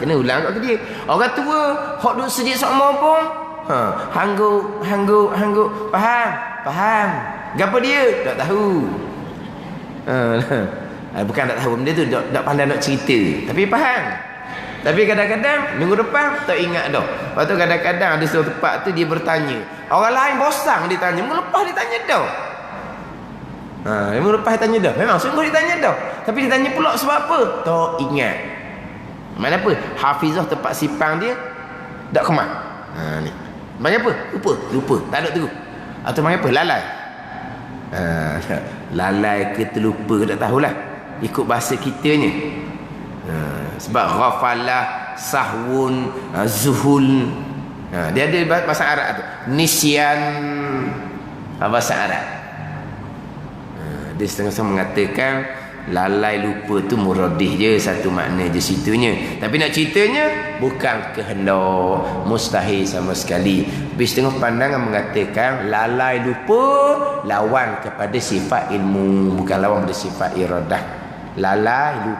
Speaker 1: kena ulang kat dia. Orang tua hak duduk sejak sama pun, hangguk, faham. Gapo dia? Tak tahu. Bukan tak tahu benda tu, tak pandai nak cerita, tapi faham. Tapi kadang-kadang minggu depan tak ingat dah. Lepas tu kadang-kadang ada satu tempat tu dia bertanya. Orang lain bosan dia tanya, minggu lepas dia tanya dah. Minggu lepas dia tanya dah. Memang sungguh dia tanya dah. Tapi dia tanya pula sebab apa? Tak ingat. Mana apa? Hafizah tempat sipang dia tak kemat. Ni. Banyak apa? Lupa. Tak ada tu. Atau banyak apa? Lalai. Lalai ke terlupa tak tahulah. Ikut bahasa kitanya. Sebab ghafalah, sahwun, zuhul. Dia ada bahasa Arab tu. Nisyan, bahasa Arab. Dia setengah mengatakan lalai lupa tu muradih je, satu makna je situnya. Tapi nak ceritanya bukan kehendak, mustahil sama sekali. Tapi setengah pandangan mengatakan lalai lupa lawan kepada sifat ilmu, bukan lawan kepada sifat iradah. Lalai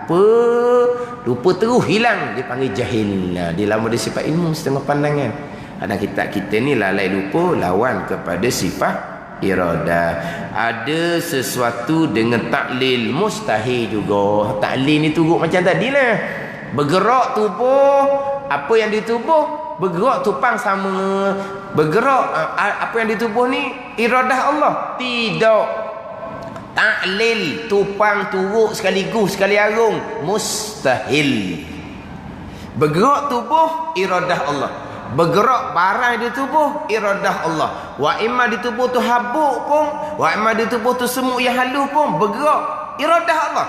Speaker 1: lupa terus hilang, dia panggil jahil. Dia lawan dia sifat ilmu setengah pandangan. Ada kita ni lalai lupa lawan kepada sifat iradah. Ada sesuatu dengan taklil mustahil juga. Taklil ni turut macam tadilah. Bergerak tubuh, apa yang di tubuh bergerak tupang sama. Bergerak apa yang di tubuh ni iradah Allah. Tidak. Taklil tupang turut sekaligus sekali arung mustahil. Bergerak tubuh iradah Allah. Bergerak barang di tubuh iradah Allah. Wa imma di tubuh tu habuk pun, wa imma di tubuh tu semut yang halus pun bergerak iradah Allah,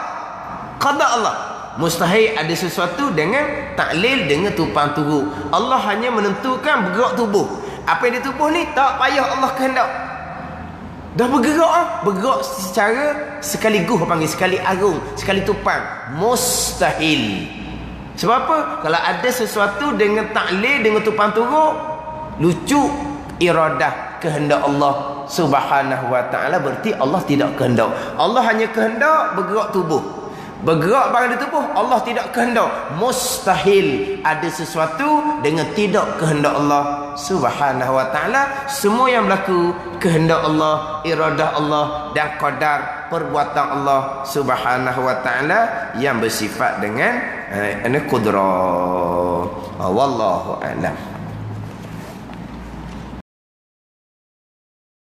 Speaker 1: qada Allah. Mustahil ada sesuatu dengan taklil dengan tupang turut. Allah hanya menentukan bergerak tubuh. Apa yang di tubuh ni tak payah Allah kehendak. Dah bergerak secara sekaligus, panggil sekali arung, sekali tupang. Mustahil. Sebab apa? Kalau ada sesuatu dengan taklil, dengan tupang turut, lucu iradah kehendak Allah Subhanahu wa ta'ala, berarti Allah tidak kehendak. Allah hanya kehendak bergerak tubuh. Bergerak barang di tubuh, Allah tidak kehendak. Mustahil ada sesuatu dengan tidak kehendak Allah Subhanahu wa ta'ala. Semua yang berlaku kehendak Allah, iradah Allah dan qadar perbuatan Allah Subhanahu wa ta'ala yang bersifat dengan qudrah. Wallahu a'lam.